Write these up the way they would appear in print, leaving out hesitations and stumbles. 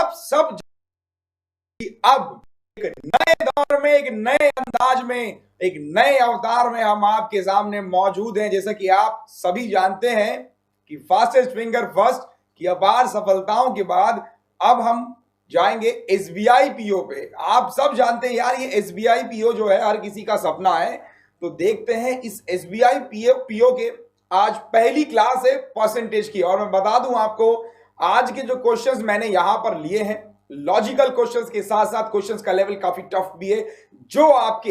आप सब अब एक नए दौर में, एक नए अंदाज में, एक नए अवतार में हम आपके सामने मौजूद हैं। जैसा कि आप सभी जानते हैं कि फास्टेस्ट फिंगर फर्स्ट की अपार सफलताओं के बाद अब हम जाएंगे एसबीआई पीओ पे। आप सब जानते हैं यार, ये एसबीआई पीओ जो है हर किसी का सपना है। तो देखते हैं इस एसबीआई पीओ के आज पहली क्लास है परसेंटेज की। और मैं बता दूं आपको, आज के जो क्वेश्चंस मैंने यहां पर लिए हैं, लॉजिकल क्वेश्चंस के साथ साथ क्वेश्चंस का लेवल काफी टफ भी है, जो आपके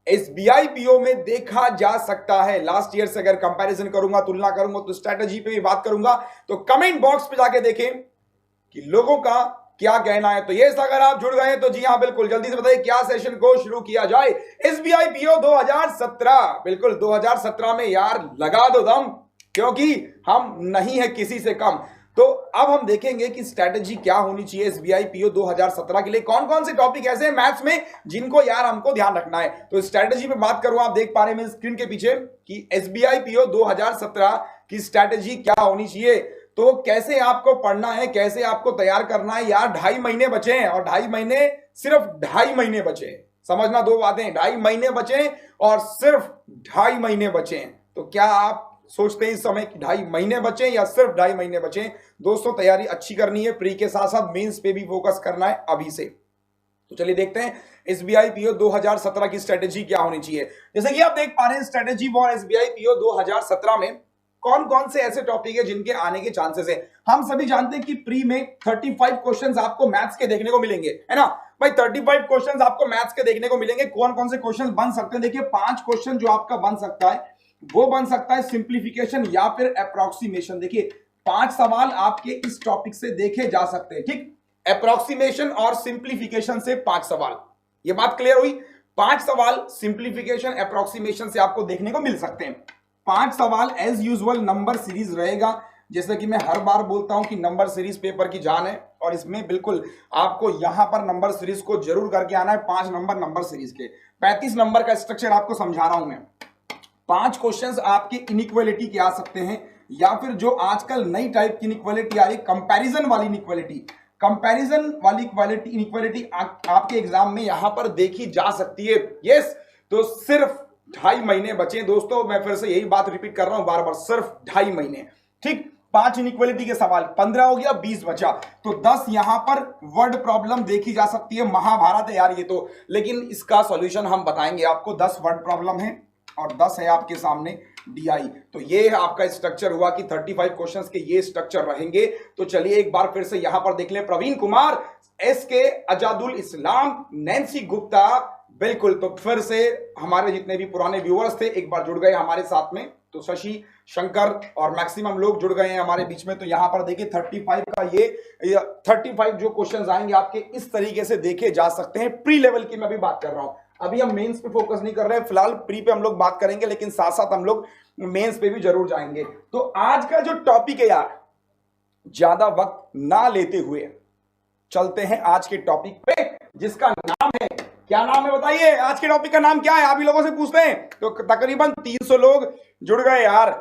एसबीआई पीओ में देखा जा सकता है। लास्ट ईयर से अगर कंपैरिजन करूंगा, तुलना करूंगा, तो स्ट्रेटजी पे भी बात करूंगा। तो कमेंट बॉक्स पे जाके देखें कि लोगों का क्या कहना है। तो ये अगर आप जुड़ गए हैं तो जी हाँ बिल्कुल, जल्दी से बताइए क्या सेशन को शुरू किया जाए। एसबीआई पीओ 2017, बिल्कुल 2017 में यार लगा दो दम, क्योंकि हम नहीं है किसी से कम। तो अब हम देखेंगे कि स्ट्रेटजी क्या होनी चाहिए एसबीआई पीओ 2017 के लिए। कौन कौन से टॉपिक ऐसे हैं मैथ्स में जिनको यार हमको ध्यान रखना है। तो स्ट्रेटजी पे बात करूं, आप देख पा रहे हैं मेरी स्क्रीन के पीछे कि एसबीआई पीओ 2017 की स्ट्रेटजी क्या होनी चाहिए। तो कैसे आपको पढ़ना है, कैसे आपको तैयार करना है यार। 2.5 महीने बचे हैं, और 2.5 महीने, सिर्फ 2.5 महीने बचे हैं। समझना दो बातें, 2.5 महीने बचे हैं और सिर्फ 2.5 महीने बचे हैं। तो क्या आप सोचते हैं इस समय कि 2.5 महीने बचे या सिर्फ 2.5 महीने बचे? दोस्तों तैयारी अच्छी करनी है, प्री के साथ साथ मेंस पे भी फोकस करना है अभी से। तो चलिए देखते हैं एसबीआई पीओ 2017 की स्ट्रेटेजी क्या होनी चाहिए। जैसे कि आप देख पा रहे हैं स्ट्रेटेजी फॉर एसबीआई पीओ 2017 में कौन कौन से ऐसे टॉपिक है जिनके आने के चांसेस है। हम सभी जानते हैं कि प्री में 35 क्वेश्चंस आपको मैथ्स के देखने को मिलेंगे, है ना भाई। 35 क्वेश्चंस आपको मैथ्स के देखने को मिलेंगे। कौन कौन से क्वेश्चंस बन सकते हैं? देखिए 5 क्वेश्चन जो आपका बन सकता है वो बन सकता है सिंप्लीफिकेशन या फिर अप्रोक्सीमेशन। देखिए 5 सवाल आपके इस टॉपिक से देखे जा सकते हैं, ठीक। अप्रोक्सीमेशन और सिंप्लीफिकेशन से 5 सवाल, ये बात क्लियर हुई। 5 सवाल सिंप्लीफिकेशन अप्रोक्सीमेशन से आपको देखने को मिल सकते हैं। 5 सवाल एज यूजुअल नंबर सीरीज रहेगा। जैसे कि मैं हर बार बोलता हूं कि नंबर सीरीज पेपर की जान है, और इसमें बिल्कुल आपको यहां पर नंबर सीरीज को जरूर करके आना है। 5 नंबर सीरीज के 35 नंबर का स्ट्रक्चर आपको समझा रहा हूं मैं। 5 क्वेश्चंस आपके इनइक्वालिटी के आ सकते हैं, या फिर जो आजकल नई टाइप की इनइक्वालिटी आ रही, कंपैरिजन वाली इनइक्वालिटी। कंपैरिजन वाली इनइक्वालिटी आपके एग्जाम में यहां पर देखी जा सकती है। यस, तो सिर्फ 2.5 महीने बचे दोस्तों। मैं फिर से यही बात रिपीट कर रहा हूं बार बार, सिर्फ 2.5 महीने, ठीक। 5 इनइक्वालिटी के सवाल, 15 हो गया, 20 बचा। तो 10 यहां पर वर्ड प्रॉब्लम देखी जा सकती है। महाभारत है यार ये तो, लेकिन इसका सॉल्यूशन हम बताएंगे आपको। 10 वर्ड प्रॉब्लम है और 10 है आपके सामने डीआई। तो ये आपका स्ट्रक्चर हुआ कि 35 क्वेश्चंस के ये स्ट्रक्चर रहेंगे। तो चलिए एक बार फिर से यहां पर देख लें। प्रवीण कुमार, एसके अजादुल इस्लाम, नैन्सी गुप्ता, बिल्कुल। तो फिर से हमारे जितने भी पुराने व्यूअर्स थे एक बार जुड़ गए हमारे साथ में। तो शशि, शंकर और मैक्सिमम लोग जुड़ गए हैं हमारे बीच में। तो यहां पर देखिए 35 का ये 35 जो क्वेश्चंस आएंगे आपके इस तरीके से देखे जा सकते हैं। प्री लेवल की मैं भी बात कर रहा हूं, अभी हम मेंस पे फोकस नहीं कर रहे हैं, फिलहाल प्री पे हम लोग बात करेंगे, लेकिन साथ साथ हम लोग मेंस पे भी जरूर जाएंगे। तो आज का जो टॉपिक है यार, ज्यादा वक्त ना लेते हुए चलते हैं आज के टॉपिक पे, जिसका नाम है, क्या नाम है बताइए? आज के टॉपिक का नाम क्या है? आप ही लोगों से पूछते हैं। तो तकरीबन 300 लोग जुड़ गए यार।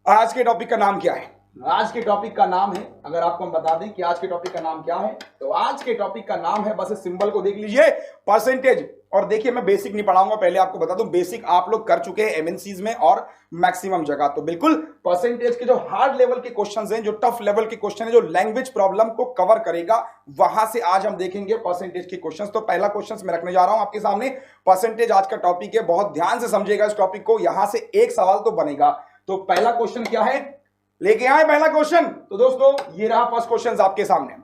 आज के टॉपिक का नाम क्या है? आज के टॉपिक का नाम है, अगर आपको हम बता दें कि आज के टॉपिक का नाम क्या है, तो आज के टॉपिक का नाम है, बस इस सिंबल को देख लीजिए, परसेंटेज। और देखिए मैं बेसिक नहीं पढ़ाऊंगा, पहले आपको बता दूं बेसिक आप लोग कर चुके हैं एमएनसीज में और मैक्सिमम जगह। तो बिल्कुल परसेंटेज के जो हार्ड लेवल के क्वेश्चंस हैं, जो टफ लेवल के क्वेश्चन है, जो लैंग्वेज प्रॉब्लम को कवर करेगा, वहां से आज हम देखेंगे परसेंटेज के क्वेश्चंस। तो पहला क्वेश्चन मैं रखने जा रहा हूं आपके सामने, परसेंटेज आज का टॉपिक है। बहुत ध्यान से समझिएगा इस टॉपिक को, यहां से एक सवाल तो बनेगा। तो पहला क्वेश्चन क्या है, लेके आए पहला क्वेश्चन। तो दोस्तों ये रहा फर्स्ट क्वेश्चन आपके सामने,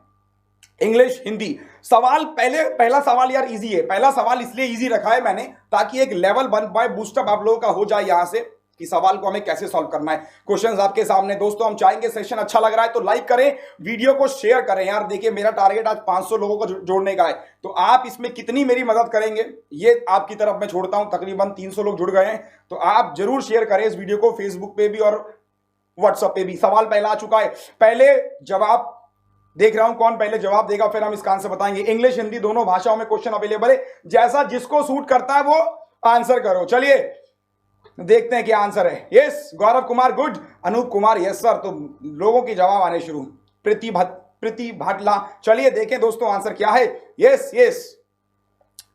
इंग्लिश हिंदी सवाल। पहला सवाल यार इजी है। पहला सवाल इसलिए इजी रखा है मैंने ताकि एक लेवल बन पाए, बूस्टअप आप लोगों का हो जाए यहां से कि सवाल को हमें कैसे सॉल्व करना है। क्वेश्चंस आपके सामने दोस्तों, हम चाहेंगे सेशन अच्छा लग रहा है तो लाइक करें, वीडियो को शेयर करें यार। देखिए मेरा टारगेट आज 500 लोगों को जोड़ने का है, तो आप इसमें कितनी मेरी मदद करेंगे ये आपकी तरफ मैं छोड़ता हूं। तकरीबन 300 लोग जुड़ गए हैं, तो आप जरूर शेयर करें इस वीडियो को, फेसबुक पे भी और व्हाट्सएप पे भी। सवाल पहला आ चुका है, पहले जवाब देख रहा हूं कौन पहले जवाब देगा, फिर हम इसका आंसर बताएंगे। इंग्लिश हिंदी दोनों भाषाओं में क्वेश्चन अवेलेबल है, जैसा जिसको सूट करता है वो आंसर करो। चलिए देखते हैं क्या आंसर है। Yes Gaurav Kumar good, Anoop Kumar yes sir. तो लोगों के जवाब आने शुरू। प्रीति भाटला। चलिए देखें दोस्तों आंसर क्या है। यस यस,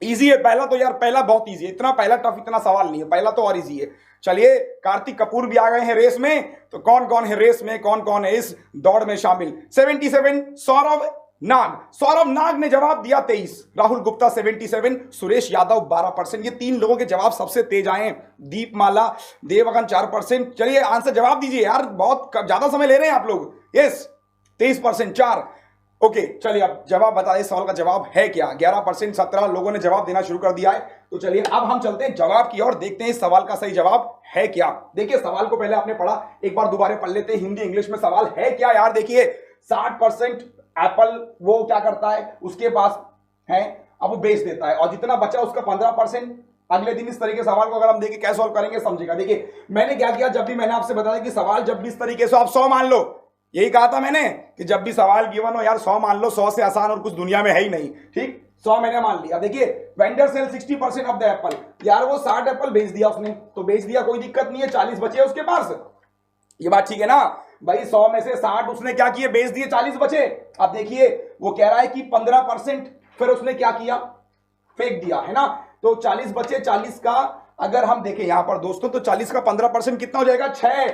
इजी है पहला तो यार, पहला बहुत इजी है, इतना पहला टफ इतना सवाल नहीं है, पहला तो और इजी है। चलिए कार्तिक कपूर भी आ गए हैं रेस में, तो कौन कौन है रेस में, कौन कौन है इस दौड़ में शामिल। 77 सौरभ नाग ने जवाब दिया 23, राहुल गुप्ता 77, सुरेश यादव 12%। ये तीन लोगों के जवाब सबसे तेज आए हैं। दीपमाला देवगन 4%। चलिए आंसर जवाब दीजिए यार, बहुत ज्यादा समय ले रहे हैं आप लोग। यस 23%, 4। ओके चलिए अब जवाब बता दें, सवाल का जवाब है क्या। 11%, 17 लोगों ने जवाब देना शुरू कर दिया है। तो चलिए अब हम चलते हैं जवाब की ओर, देखते हैं इस सवाल का सही जवाब है क्या। देखिए सवाल को पहले आपने पढ़ा, एक बार दोबारा पढ़ लेते हैं हिंदी इंग्लिश में। सवाल है क्या यार, देखिए 60% एप्पल वो क्या करता है, उसके पास है, अब वो बेच देता है, और जितना बचा उसका 15%। अगले दिन इस तरीके सवाल को अगर हम देखें कैसे सॉल्व करेंगे समझेगा। देखिए मैंने क्या किया, जब भी मैंने आपसे बताया कि सवाल जब भी इस तरीके से आप 100 मान लो, यही कहा था मैंने कि जब भी सवाल गिवन हो यार 100 मान लो, 100 से आसान और कुछ दुनिया में है ही नहीं। ठीक, 100 मैंने मान लिया। देखिए vendor sell 60% of the apple, यार वो 60 एप्पल बेच दिया उसने, तो बेच दिया कोई दिक्कत नहीं है, 40 बचे उसके पास। ये बात ठीक है ना भाई, 100 में से 60 उसने क्या किए, बेच दिए, 40 बचे। अब देखिए वो कह रहा है कि 15% फिर उसने क्या किया, फेंक दिया, है ना। तो 40 बचे, 40 का अगर हम देखें यहां पर दोस्तों, तो 40 का 15% कितना हो जाएगा, 6।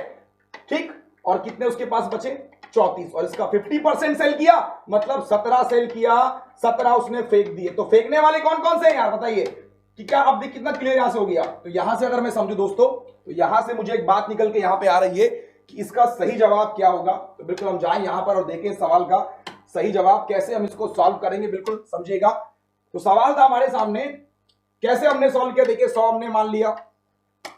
ठीक, और कितने उसके पास बचे, 34, और इसका 50% सेल किया, मतलब 17 सेल किया, 17 उसने फेंक दिए। तो फेंकने वाले कौन कौन से हैं यार बताइए, कि क्या अब देख कितना क्लियर यहां से हो गया। तो यहां से अगर मैं समझू दोस्तों, तो यहां से मुझे एक बात निकल के यहां पे आ रही है कि इसका सही जवाब क्या होगा। तो बिल्कुल हम जाएं यहां पर और देखें सवाल का सही जवाब कैसे हम इसको सॉल्व करेंगे, बिल्कुल समझिएगा। तो सवाल था हमारे सामने, कैसे हमने सॉल्व किया। देखिए 100 हमने मान लिया,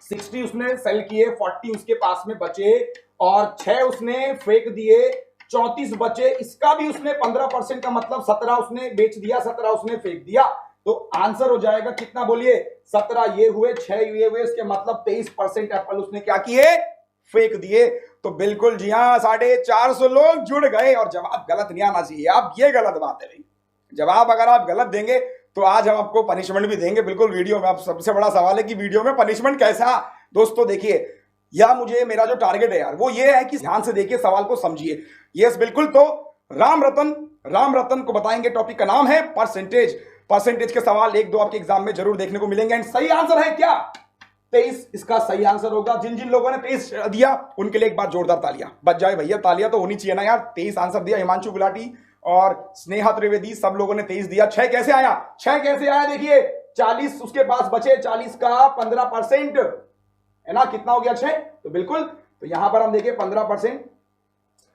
60 उसने सेल किए, 40 उसके पास में बचे, और 6 उसने फेंक दिए, 34 बचे। इसका भी उसने 15% का मतलब 17 उसने बेच दिया, 17 उसने फेंक दिया। तो आंसर हो जाएगा कितना बोलिए, 17 ये हुए, 6 ये हुए, इसके मतलब 23% एप्पल उसने क्या किए, फेंक दिए। तो बिल्कुल जी हाँ, 450 लोग जुड़ गए, और जवाब गलत नहीं आना चाहिए। अब ये गलत बात है भाई, जवाब अगर आप गलत देंगे तो आज हम आपको पनिशमेंट भी देंगे बिल्कुल वीडियो में। अब सबसे बड़ा सवाल है कि वीडियो में पनिशमेंट कैसा। दोस्तों देखिए, या मुझे मेरा जो टारगेट है यार वो ये है कि ध्यान से देखिए सवाल को समझिए। यस बिल्कुल, तो राम रतन को बताएंगे, टॉपिक का नाम है परसेंटेज के सवाल 1-2 आपके एग्जाम में जरूर देखने को मिलेंगे। एंड सही आंसर है क्या, 23 इसका सही आंसर होगा। जिन जिन लोगों ने 23 दिया उनके लिए एक बार जोरदार तालियां बच जाए भैया, तालियां तो होनी चाहिए ना यार। 23 आंसर दिया हिमांशु गुलाटी और स्नेहा त्रिवेदी, सब लोगों ने 23 दिया। 6 कैसे आया, 6 कैसे आया, देखिए 40 उसके पास बचे, 40 का 15% है ना, कितना हो गया 6। तो बिल्कुल, तो यहां पर हम देखिए 15%,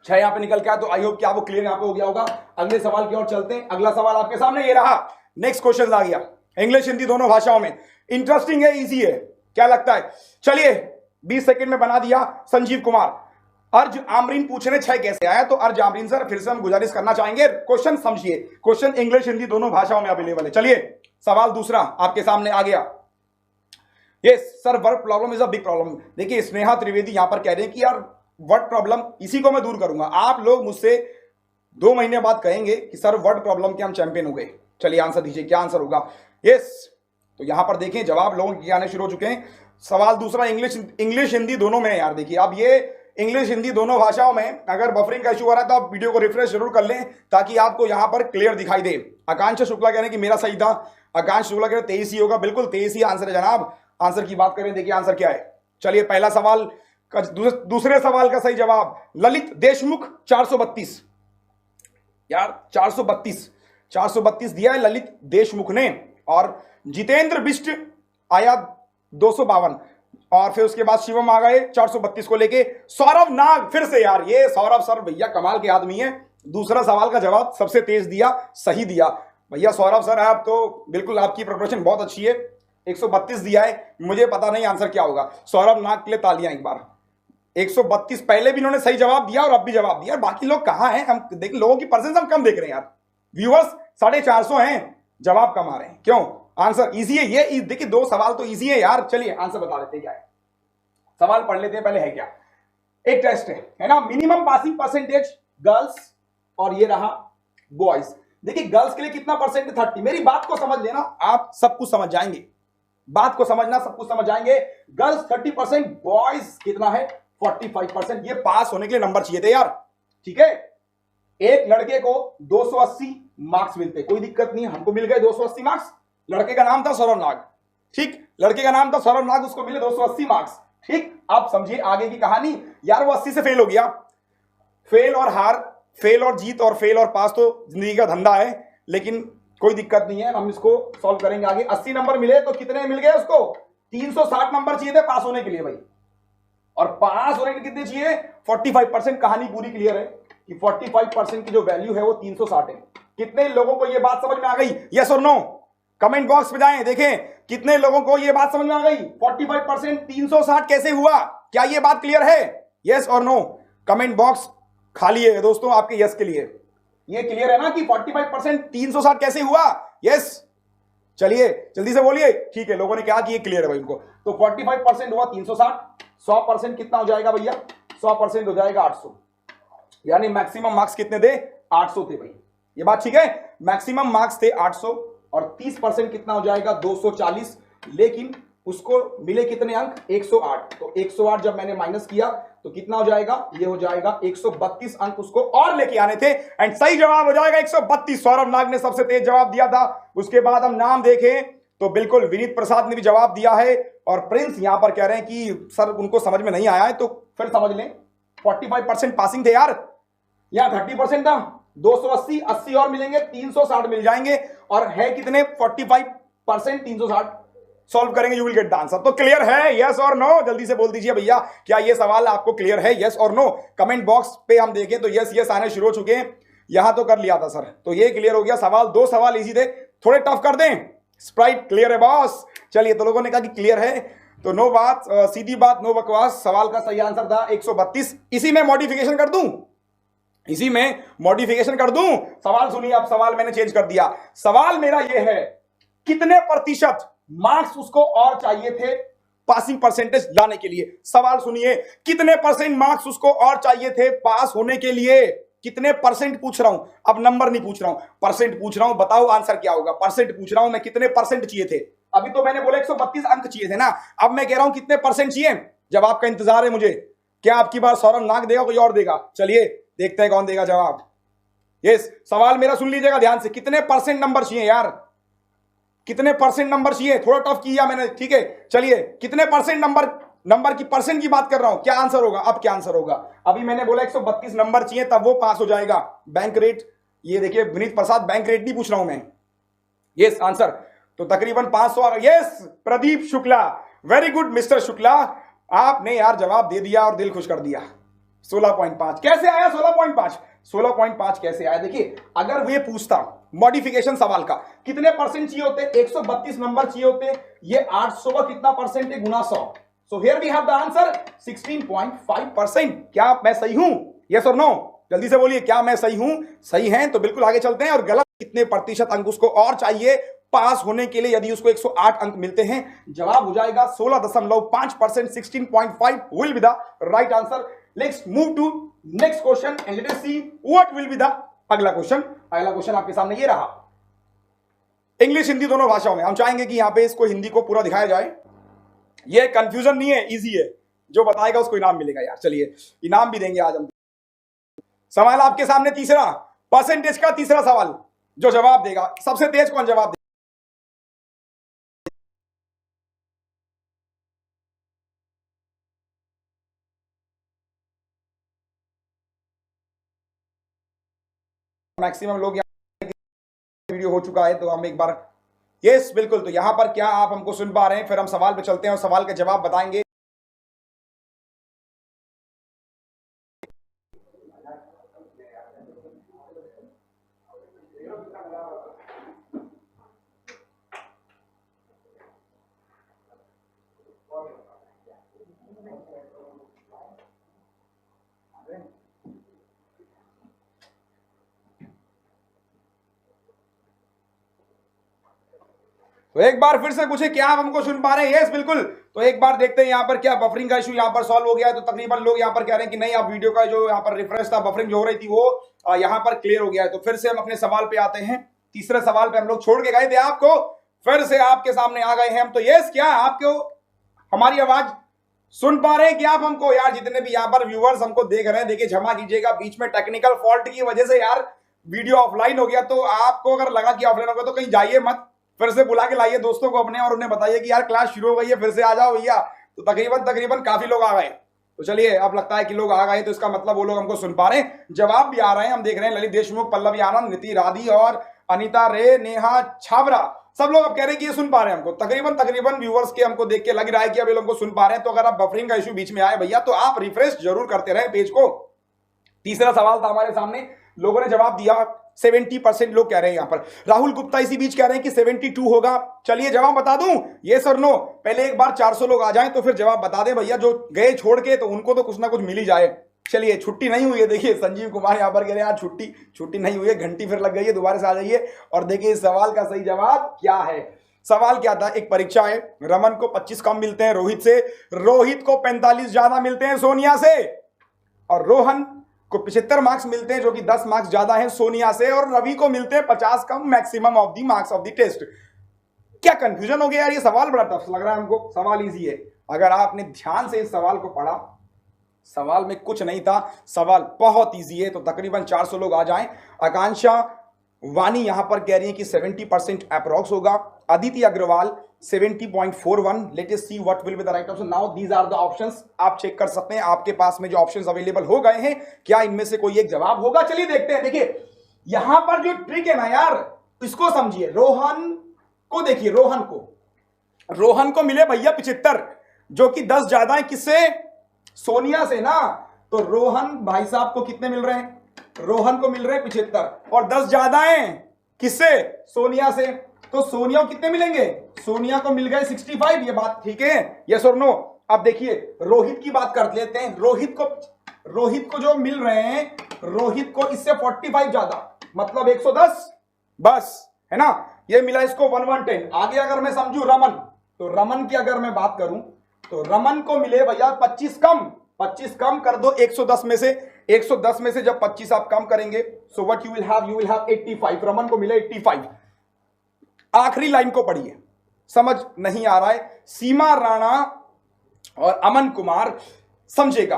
6 यहां पे निकल के आया। तो आई होप क्या वो क्लियर यहां पे हो गया होगा। अगले सवाल की ओर चलते हैं। अगला सवाल आपके सामने ये रहा, नेक्स्ट क्वेश्चन आ गया, इंग्लिश हिंदी दोनों भाषाओं में। इंटरेस्टिंग है, इजी है, क्या लगता है। चलिए 20 सेकंड में बना दिया। संजीव कुमार, अर्ज आमरीन पूछ रहे 6 कैसे आया। तो अर्ज आमरीन सर फिर से हम गुजारिश करना चाहेंगे, क्वेश्चन समझिए, क्वेश्चन इंग्लिश हिंदी दोनों भाषाओं में अवेलेबल है। चलिए सवाल दूसरा आपके सामने आ गया। Yes sir, word problem is a big problem. देखिए स्नेहा त्रिवेदी यहां पर कह रहे हैं कि यार वर्ड प्रॉब्लम, इसी को मैं दूर करूंगा। आप लोग मुझसे 2 महीने बाद कहेंगे कि सर वर्ड प्रॉब्लम के हम चैंपियन हो गए। चलिए आंसर दीजिए, क्या आंसर होगा। यस, तो यहां पर देखें जवाब लोगों के आने शुरू हो चुके हैं। सवाल दूसरा इंग्लिश हिंदी दोनों में है यार। देखिए अब ये इंग्लिश हिंदी दोनों भाषाओं में, अगर बफरिंग का इशू आ रहा है तो आप वीडियो को रिफ्रेश जरूर कर लें ताकि आपको यहां पर क्लियर दिखाई दे। आकांक्षा शुक्ला कह रहे हैं कि मेरा सही था, आकांक्षा शुक्ला कह रहे 23 ही होगा। बिल्कुल 23 ही आंसर है जनाब। आंसर की बात करें, देखिए आंसर क्या है। चलिए पहला सवाल का, दूसरे सवाल का सही जवाब ललित देशमुख 432। यार 432 दिया है ललित देशमुख ने, और जितेंद्र बिष्ट आया 252, और फिर उसके बाद शिवम आ गए 432 को लेके। सौरभ नाग फिर से, यार ये सौरभ सर भैया कमाल के आदमी है, दूसरा सवाल का जवाब सबसे तेज दिया, सही दिया भैया सौरभ सर। आप तो बिल्कुल, आपकी प्रिपरेशन बहुत अच्छी है। 132 दिया है, मुझे पता नहीं आंसर क्या होगा। सौरभ नाग के लिए तालियां एक बार। 132 पहले भी इन्होंने सही जवाब दिया और अब भी जवाब दिया। बाकी लोग कहां हैं, हम देख, लोगों की परसेंटेज हम कम देख रहे हैं यार। व्यूअर्स 450 हैं, जवाब कम आ रहे हैं, क्यों। आंसर इजी है ये, देखिए 2 सवाल तो इजी है यार। चलिए आंसर बता देते हैं क्या है, सवाल पढ़ लेते हैं पहले है क्या। एक टेस्ट है ना, मिनिमम पासिंग परसेंटेज गर्ल्स, और ये रहा बॉयज। देखिए गर्ल्स के लिए कितना परसेंट है, 30। मेरी बात को समझ लेना, आप सब कुछ समझ जाएंगे, बात को समझना, सब कुछ समझ जाएंगे। गर्ल्स 30%, बॉयज कितना है 45%। ये पास होने के लिए नंबर चाहिए थे यार, ठीक है। एक लड़के को 280 मार्क्स मिलते, कोई दिक्कत नहीं, हमको मिल गए 280 मार्क्स। लड़के का नाम था सौरभ नाग, ठीक, लड़के का नाम था सौरभ नाग, उसको मिले 280 मार्क्स, ठीक। आप समझिए आगे की कहानी। यार वो 80 से फेल हो गया। फेल और हार, फेल और जीत और फेल और पास तो जिंदगी का धंधा है, लेकिन कोई दिक्कत नहीं है, हम इसको सॉल्व करेंगे आगे। 80 नंबर मिले तो कितने मिल गए उसको? 360 नंबर चाहिए थे पास होने के लिए भाई, और पास होने के कितने चाहिए? 45%। कहानी पूरी क्लियर है कि 45% की जो वैल्यू है वो 360 है। कितने लोगों को ये बात समझ में आ गई? यस और नो? कमेंट बॉक्स में जाएं, देखें कितने लोगों को ये बात समझ में आ गई। 45% 360 कैसे हुआ? क्या ये बात क्लियर है? यस और नो? कमेंट बॉक्स खाली है दोस्तों आपके यस के लिए। ये क्लियर है ना कि 45% 360 कैसे हुआ? यस, चलिए जल्दी से बोलिए। ठीक है, लोगों ने कहा कि ये क्लियर है भाई उनको। तो 45% हुआ 360, 100% कितना हो जाएगा भैया? 100% हो जाएगा 800, यानी मैक्सिमम मार्क्स कितने थे? 800 थे भाई। ये बात ठीक है, मैक्सिमम मार्क्स थे 800, और 30% कितना हो जाएगा? 240। लेकिन उसको मिले कितने अंक? 108। तो 108 जब मैंने माइनस किया तो कितना हो जाएगा? ये हो जाएगा 132 अंक उसको और लेके आने थे, एंड सही जवाब हो जाएगा 132। सौरभ नाग ने सबसे तेज जवाब दिया था। उसके बाद हम नाम देखें तो बिल्कुल विनीत प्रसाद ने भी जवाब दिया है, और प्रिंस यहां पर कह रहे हैं कि सर उनको समझ में नहीं आया है, तो फिर समझ लें 45% पासिंग थे यार, या 30% था। 280, 80 और मिलेंगे, 360 मिल जाएंगे, और है कितने? 45%, 360। सॉल्व करेंगे, you will get the answer. तो क्लियर है? यस और नो? जल्दी से बोल दीजिए भैया, क्या ये सवाल आपको क्लियर है? यस और नो? कमेंट बॉक्स पे हम देखें तो यस यस आने शुरू हो चुके हैं। यहां तो कर लिया था सर, तो ये क्लियर हो गया। सवाल, 2 सवाल इजी थे, थोड़े टफ कर दें। स्प्राइट क्लियर है बॉस? चलिए, तो लोगों ने कहा कि क्लियर है, तो नो बात, सीधी बात, नो बकवास। सवाल का सही आंसर था 132। इसी में मॉडिफिकेशन कर दूं, इसी में मॉडिफिकेशन कर दूं। सवाल सुनिए, अब सवाल मैंने चेंज कर दिया। सवाल मेरा यह है, कितने प्रतिशत मार्क्स उसको और चाहिए थे पासिंग परसेंटेज लाने के लिए? सवाल सुनिए, कितने परसेंट मार्क्स उसको और चाहिए थे पास होने के लिए? कितने परसेंट पूछ रहा हूं, अब नंबर नहीं पूछ रहा हूं, परसेंट पूछ रहा हूं। बताओ आंसर क्या होगा? परसेंट पूछ रहा हूं मैं, कितने परसेंट चाहिए थे? अभी तो मैंने बोला 132 अंक चाहिए थे ना, अब मैं कह रहा हूं कितने परसेंट चाहिए। जवाब का इंतजार है मुझे। क्या आपकी बार सौरभ नाग देगा, कोई और देगा? चलिए देखते हैं कौन देगा जवाब। यस, सवाल मेरा सुन लीजिएगा ध्यान से, कितने परसेंट नंबर चाहिए यार? कितने परसेंट नंबर चाहिए? थोड़ा टफ किया मैंने, ठीक है। चलिए, कितने परसेंट नंबर की परसेंट की बात कर रहा हूं। क्या आंसर होगा? अब क्या आंसर होगा? अभी मैंने बोला 132 नंबर चाहिए तब वो पास हो जाएगा। बैंक रेट, ये देखिए विनीत प्रसाद, बैंक रेट नहीं पूछ रहा हूं मैं। यस आंसर, तो तकरीबन 500 आ गया। Yes, Pradeep Shukla, very good mister Shukla, आपने यार जवाब दे दिया और दिल खुश कर दिया। 16.5 कैसे आया? 16.5, 16.5 कैसे आया? देखिए, अगर वे पूछता मॉडिफिकेशन सवाल का कितने परसेंट चाहिए होते, 132 नंबर चाहिए होते, ये 800 का कितना परसेंट है? गुना 100। So here we have the answer 16.5%। क्या मैं सही हूं? यस और नो? जल्दी से बोलिए, क्या मैं सही हूं? सही हैं तो बिल्कुल आगे चलते हैं। और गलत, कितने प्रतिशत अंक उसको और चाहिए पास होने के लिए यदि उसको 108 अंक मिलते हैं? जवाब हो जाएगा 16.5%। 16.5 will be the right answer. Let's move to next question and let us see what will be the अगला क्वेश्चन। अगला क्वेश्चन आपके सामने ये रहा, इंग्लिश हिंदी दोनों भाषाओं में। हम चाहेंगे कि यहां पे इसको हिंदी को पूरा दिखाया जाए। ये कंफ्यूजन नहीं है, इजी है, जो बताएगा उसको इनाम मिलेगा यार। चलिए, इनाम भी देंगे आज हम। सवाल आपके सामने तीसरा, परसेंटेज का तीसरा सवाल। जो जवाब देगा, सबसे तेज कौन जवाब देगा? मैक्सिमम लोग यहाँ, वीडियो हो चुका है तो हम एक बार, यस बिल्कुल। तो यहां पर क्या आप हमको सुन पा रहे हैं? फिर हम सवाल पे चलते हैं और सवाल के जवाब बताएंगे। तो एक बार फिर से पूछे, क्या आप हमको सुन पा रहे हैं? यस बिल्कुल। तो एक बार देखते हैं यहाँ पर क्या बफरिंग का इशू यहाँ पर सॉल्व हो गया है। तो तकरीबन लोग यहाँ पर कह रहे हैं कि नहीं, आप वीडियो का जो यहाँ पर रिफ्रेश था, बफरिंग जो हो रही थी, वो यहाँ पर क्लियर हो गया है। तो फिर से हम अपने सवाल पे आते हैं। तीसरे सवाल पे हम लोग छोड़ के गए थे आपको, फिर से आपके सामने आ गए हैं हम। तो यस, क्या आपको हमारी आवाज सुन पा रहे हैं कि आप हमको? यार जितने भी यहाँ पर व्यूअर्स हमको देख रहे हैं, देखिए क्षमा कीजिएगा, बीच में टेक्निकल फॉल्ट की वजह से यार वीडियो ऑफलाइन हो गया। तो आपको अगर लगा कि ऑफलाइन हो गया तो कहीं जाइए मत, फिर से बुला के लाइए दोस्तों को अपने और उन्हें बताइए कि यार क्लास शुरू हो गई है, फिर से आ जाओ भैया। तो तकरीबन काफी लोग आ गए। तो चलिए, अब लगता है कि लोग आ गए, तो इसका मतलब वो लोग हमको सुन पा रहे हैं, जवाब भी आ रहे हैं। हम देख रहे हैं ललित देशमुख, पल्लवी आनंद, नीति राधी और अनिता रे, नेहा छाबरा, सब लोग अब कह रहे हैं कि ये सुन पा रहे हैं हमको। तकरीबन व्यूअर्स के हमको देख के लग रहा है कि अब ये लोग को सुन पा रहे हैं। तो अगर आप बफरिंग का इशू बीच में आए भैया, तो आप रिफ्रेश जरूर करते रहे पेज को। तीसरा सवाल था हमारे सामने, लोगों ने जवाब दिया 70% लोग कह रहे हैं यहां पर। राहुल गुप्ता इसी बीच कह रहे हैं कि 72 होगा। चलिए जवाब बता दूं, ये सर नो, पहले एक बार 400 लोग आ जाएं तो फिर जवाब बता दें भैया। जो गए छोड़ के तो उनको तो कुछ ना कुछ मिल ही जाए। चलिए, छुट्टी नहीं हुई है, देखिए संजीव कुमार यहां पर कह रहे हैं यार छुट्टी नहीं हुई है, घंटी फिर लग गई है, दोबारा से आ जाइए। और देखिए इस सवाल का सही जवाब क्या है। सवाल क्या था, एक परीक्षा है, रमन को 25 कम मिलते हैं रोहित से, रोहित को 45 ज्यादा मिलते हैं सोनिया से, और रोहन को 75 मार्क्स मिलते हैं जो कि 10 मार्क्स ज्यादा हैं सोनिया से, और रवि को मिलते हैं 50 कम, maximum of the marks of the test. क्या कंफ्यूजन हो गया यार? ये सवाल बड़ा टफ लग रहा है हमको, सवाल इजी है। अगर आपने ध्यान से इस सवाल को पढ़ा, सवाल में कुछ नहीं था, सवाल बहुत इजी है। तो तकरीबन 400 लोग आ जाएं। आकांक्षा वानी यहां पर कह रही है कि 70% अप्रॉक्स होगा। Aditi Agarwal 70.41। Let us see what will be the right option. Now these are the options, आप चेक कर सकते हैं आपके पास में जो ऑप्शंस अवेलेबल हो गए हैं, क्या इनमें से कोई एक जवाब होगा। चलिए देखते हैं। देखिए यहां पर जो ट्रिक है ना यार, इसको समझिए। रोहन को देखिए, रोहन को मिले भैया 75, जो कि 10 ज्यादा है किससे? सोनिया से ना। तो रोहन भाई साहब को कितने मिल रहे हैं? रोहन को मिल रहे हैं 75, और 10 ज्यादा है किससे? सोनिया से। तो सोनिया को कितने मिलेंगे? सोनिया को मिल गए 65। ये बात ठीक है, यस और नो? अब देखिए रोहित की बात कर लेते हैं। रोहित को जो मिल रहे हैं, रोहित को इससे 45 ज्यादा, मतलब 110 बस, है ना? ये मिला इसको 110। आगे अगर मैं समझू रमन, तो रमन की अगर मैं बात करूं तो रमन को मिले भैया 25 कम कर दो 110 में से। 110 में से जब 25 आप कम करेंगे, so what you will have 85। Raman को मिले 85। आखिरी लाइन को पढ़िए, समझ नहीं आ रहा है, सीमा राणा और अमन कुमार समझेगा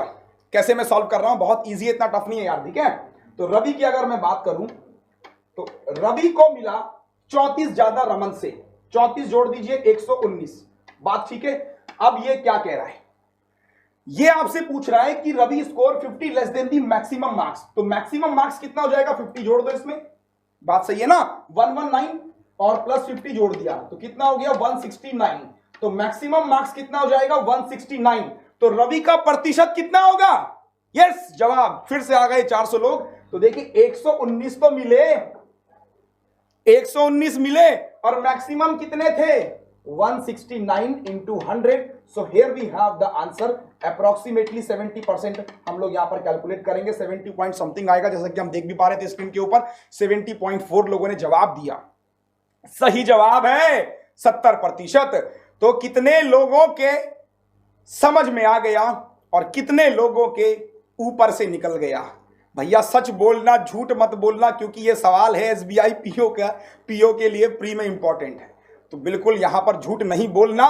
कैसे मैं सॉल्व कर रहा हूं, बहुत इजी है, इतना टफ नहीं है यार, ठीक है? तो रवि की अगर मैं बात करूं तो रवि को मिला 34 ज्यादा रमन से, 34 जोड़ दीजिए 119। बात ठीक है? अब ये क्या कह रहा है? ये आपसे पूछ रहा है कि Ravi score 50 less than the maximum marks. तो मैक्सिमम मार्क्स कितना हो जाएगा? 50 जोड़ दो इसमें, बात सही है ना? 119 और प्लस 50 जोड़ दिया तो कितना हो गया? 169। तो मैक्सिमम मार्क्स कितना हो जाएगा? 169। तो रवि का प्रतिशत कितना होगा? यस, जवाब फिर से आ गए 400 लोग। तो देखिए 119 तो मिले, 119 मिले, और मैक्सिमम कितने थे? 169 into 100. So here we have the answer. Approximately 70% हम लोग यहां पर कैलकुलेट करेंगे, 70 पॉइंट समथिंग आएगा, जैसा कि हम देख भी पा रहे थे स्क्रीन के ऊपर। 70.4 लोगों ने जवाब दिया। सही जवाब है 70%। तो कितने लोगों के समझ में आ गया और कितने लोगों के ऊपर से निकल गया? भैया सच बोलना, झूठ मत बोलना, क्योंकि ये सवाल है एसबीआई पीओ के लिए प्री में इंपॉर्टेंट है। तो बिल्कुल यहां पर झूठ नहीं बोलना,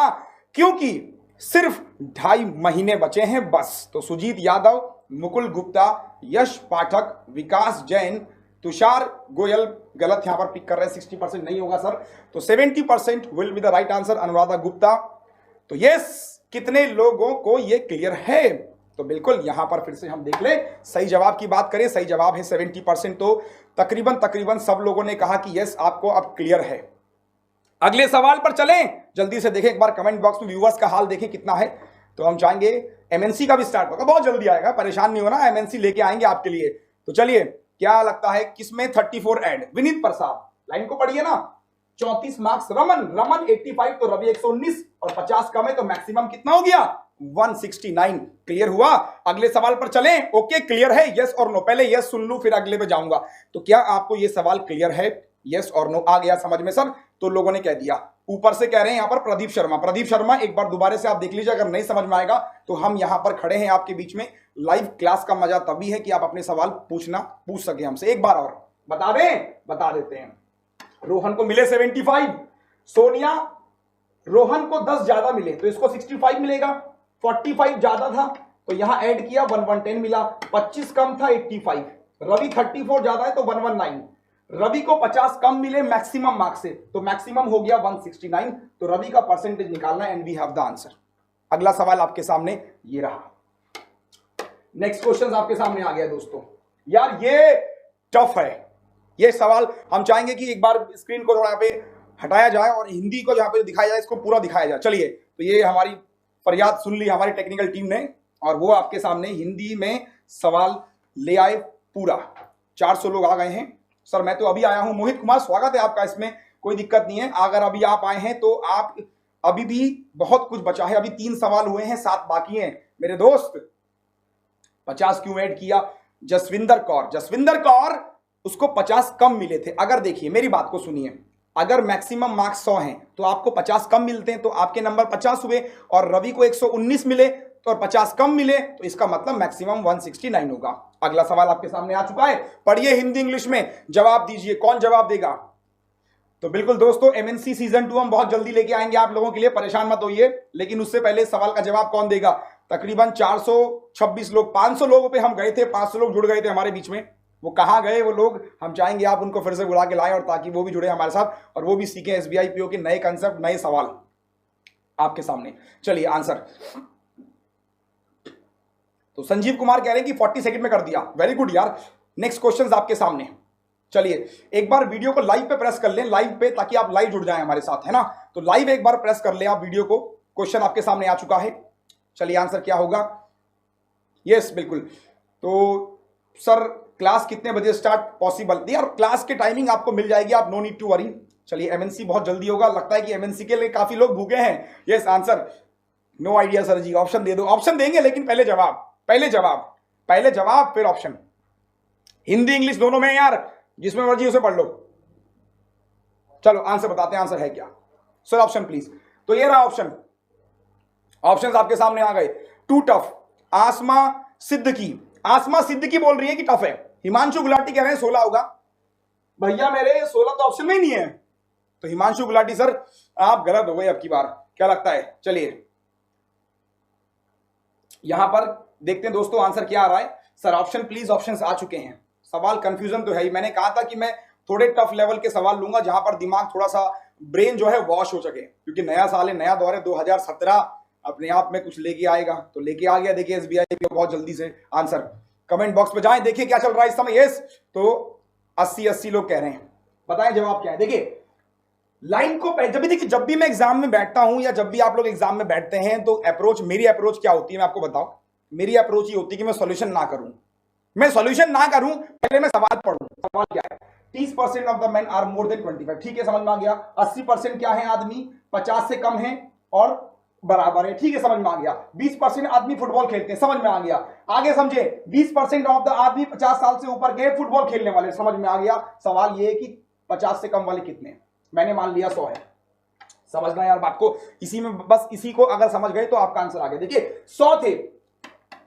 क्योंकि सिर्फ 2.5 महीने बचे हैं बस। तो सुजीत यादव, मुकुल गुप्ता, यश पाठक, विकास जैन, तुषार गोयल गलत यहां पर पिक कर रहे हैं, 60% नहीं होगा सर। तो 70% will be the right answer, Anuradha Gupta. तो यस, कितने लोगों को ये क्लियर है? तो बिल्कुल यहां पर फिर से हम देख ले, सही जवाब की बात करें, सही जवाब है 70%। तो तकरीबन सब लोगों ने कहा कि यस, आपको अब क्लियर है। अगले सवाल पर चलें, जल्दी से देखें एक बार कमेंट बॉक्स में व्यूअर्स का हाल देखें कितना है। तो हम चाहेंगे एमएनसी का भी स्टार्ट होगा, बहुत जल्दी आएगा, परेशान नहीं होना, एमएनसी लेके आएंगे आपके लिए। तो चलिए, क्या लगता है किसमें 34 ऐड? विनीत प्रसाद, लाइन को पढ़िए ना। 34 मार्क्स रमन 85, तो रवि 119 और 50 कम है, तो मैक्सिमम कितना हो गया? 169। क्लियर हुआ? अगले सवाल पर चलें। ओके, क्लियर है? यस और नो? पहले यस सुन लूं फिर अगले पे जाऊंगा। तो क्या आपको यह सवाल क्लियर है? यस और नो आ गया समझ में सर? तो लोगों ने कह दिया। ऊपर से कह रहे हैं यहां पर प्रदीप शर्मा, एक बार दोबारा से आप देख लीजिए, अगर नहीं समझ में आएगा तो हम यहां पर खड़े हैं आपके बीच में। लाइव क्लास का मजा तभी है कि आप अपने सवाल पूछ सके हमसे। एक बार और बता देते हैं। रोहन को मिले 75, सोनिया, रोहन को 10 ज्यादा मिले तो इसको 65 मिलेगा, 45 ज्यादा था तो यहां ऐड किया 1110 मिला, 25 कम था 85, रवि 34 ज्यादा है तो 119, रवि को 50 कम मिले मैक्सिमम मार्क्स से तो मैक्सिमम हो गया 169, तो रवि का परसेंटेज निकालना and we have the answer. अगला सवाल आपके सामने ये रहा। नेक्स्ट क्वेश्चन आपके सामने आ गया दोस्तों। यार ये टफ है ये सवाल, हम चाहेंगे कि एक बार स्क्रीन को थोड़ा पे हटाया जाए और हिंदी को जहां पे दिखाया जाए इसको पूरा दिखाया जाए। चलिए, तो ये हमारी फरियाद सुन ली हमारी टेक्निकल टीम ने और वो आपके सामने हिंदी में सवाल ले आए पूरा। 400 लोग आ गए हैं। सर मैं तो अभी आया हूं। मोहित कुमार स्वागत है आपका, इसमें कोई दिक्कत नहीं है। अगर अभी आप आए हैं तो आप अभी भी बहुत कुछ बचा है, अभी 3 सवाल हुए हैं, 7 बाकी हैं मेरे दोस्त। 50 क्यों ऐड किया? जसविंदर कौर उसको 50 कम मिले थे। अगर देखिए मेरी बात को सुनिए, अगर मैक्सिमम मार्क्स 100 हैं तो आपको 50 कम मिलते हैं तो आपके नंबर 50 हुए, और रवि को 119 मिले तो 50 कम मिले तो इसका मतलब मैक्सिमम 169 होगा। अगला सवाल आपके सामने आ चुका है, पढ़िए हिंदी इंग्लिश में, जवाब दीजिए। कौन जवाब देगा? तो बिल्कुल दोस्तों, एमएनसी सीजन 2 हम बहुत जल्दी लेके आएंगे आप लोगों के लिए, परेशान मत होइए। लेकिन उससे पहले सवाल का जवाब कौन देगा? तकरीबन 426 लोग, 500 लोगों पे हम गए थे, 500 लोग जुड़ गए थे हमारे बीच में। वो कहाँ गए वो लोग? हम चाहेंगे आप उनको फिर से बुला के लाएं और ताकि वो भी जुड़े हमारे साथ और वो भी सीखें एसबीआई पीओ के नए कंसेप्ट, नए सवाल आपके सामने। चलिए आंसर। तो संजीव कुमार कह रहे हैं कि 40 सेकंड में कर दिया, वेरी गुड यार। नेक्स्ट क्वेश्चन आपके सामने। चलिए एक बार वीडियो को लाइव पे प्रेस कर लें, लाइव पे, ताकि आप लाइव जुड़ जाएं हमारे साथ, है ना। तो लाइव एक बार प्रेस कर लें आप वीडियो को। क्वेश्चन आपके सामने आ चुका है। चलिए आंसर क्या होगा? यस बिल्कुल। तो सर क्लास कितने बजे स्टार्ट पॉसिबल? यार क्लास की टाइमिंग आपको मिल जाएगी, आप नो नीड टू वरी। चलिए एमएनसी बहुत जल्दी होगा, लगता है कि एमएनसी के लिए काफी लोग भूखे हैं। Yes answer, no idea sir ji. Option दे दो। ऑप्शन देंगे लेकिन पहले जवाब फिर ऑप्शन। हिंदी इंग्लिश दोनों में यार, जिसमें मर्जी उसे पढ़ लो। चलो आंसर बताते हैं, आंसर है क्या सर? Option please. तो ये रहा ऑप्शन, ऑप्शंस आपके सामने आ गए। टू टफ, आसमा सिद्दीकी बोल रही है कि टफ है। हिमांशु गुलाटी कह रहे हैं 16 होगा। भैया मेरे 16 तो ऑप्शन में ही नहीं है। तो हिमांशु गुलाटी सर आप गलत हो गए अब की बार, क्या लगता है? चलिए यहां पर देखते हैं दोस्तों आंसर क्या आ रहा है। सर ऑप्शन प्लीज, ऑप्शंस आ चुके हैं। सवाल कंफ्यूजन तो है ही, मैंने कहा था कि मैं थोड़े टफ लेवल के सवाल लूंगा जहां पर दिमाग थोड़ा सा, ब्रेन जो है वॉश हो सके, क्योंकि नया साल है, नया दौर है, 2017 अपने आप में कुछ लेके आएगा। तो लेके आ गया, देखिए एसबीआई बहुत जल्दी से। आंसर कमेंट बॉक्स में जाएं, देखिए क्या चल रहा है इस समय। यस, तो 80 लोग कह रहे हैं, बताएं जवाब क्या है। देखिए लाइन को जब भी मैं एग्जाम में बैठता हूं या जब भी आप लोग एग्जाम में बैठते हैं तो मेरी अप्रोच क्या होती है मैं आपको बताऊं। मेरी अप्रोच ये होती है कि मैं सॉल्यूशन ना करूं, पहले मैं सवाल पढ़ूं। सवाल क्या है? 30% of the men are more than 25। ठीक है, समझ में आ गया। 80% क्या है? आदमी 50 से कम है और बराबर है। ठीक है, समझ में आ गया। 20% आदमी फुटबॉल खेलते हैं, समझ में आ गया। आगे समझे, 20% ऑफ द आदमी 50 साल से ऊपर के फुटबॉल खेलने वाले, समझ में आ गया। सवाल ये है कि 50 से कम वाले कितने? मैंने मान लिया 100 है। समझना यार बात को, इसी में बस, इसी को अगर समझ गए तो आपका आंसर आ गया। देखिए 100 थे,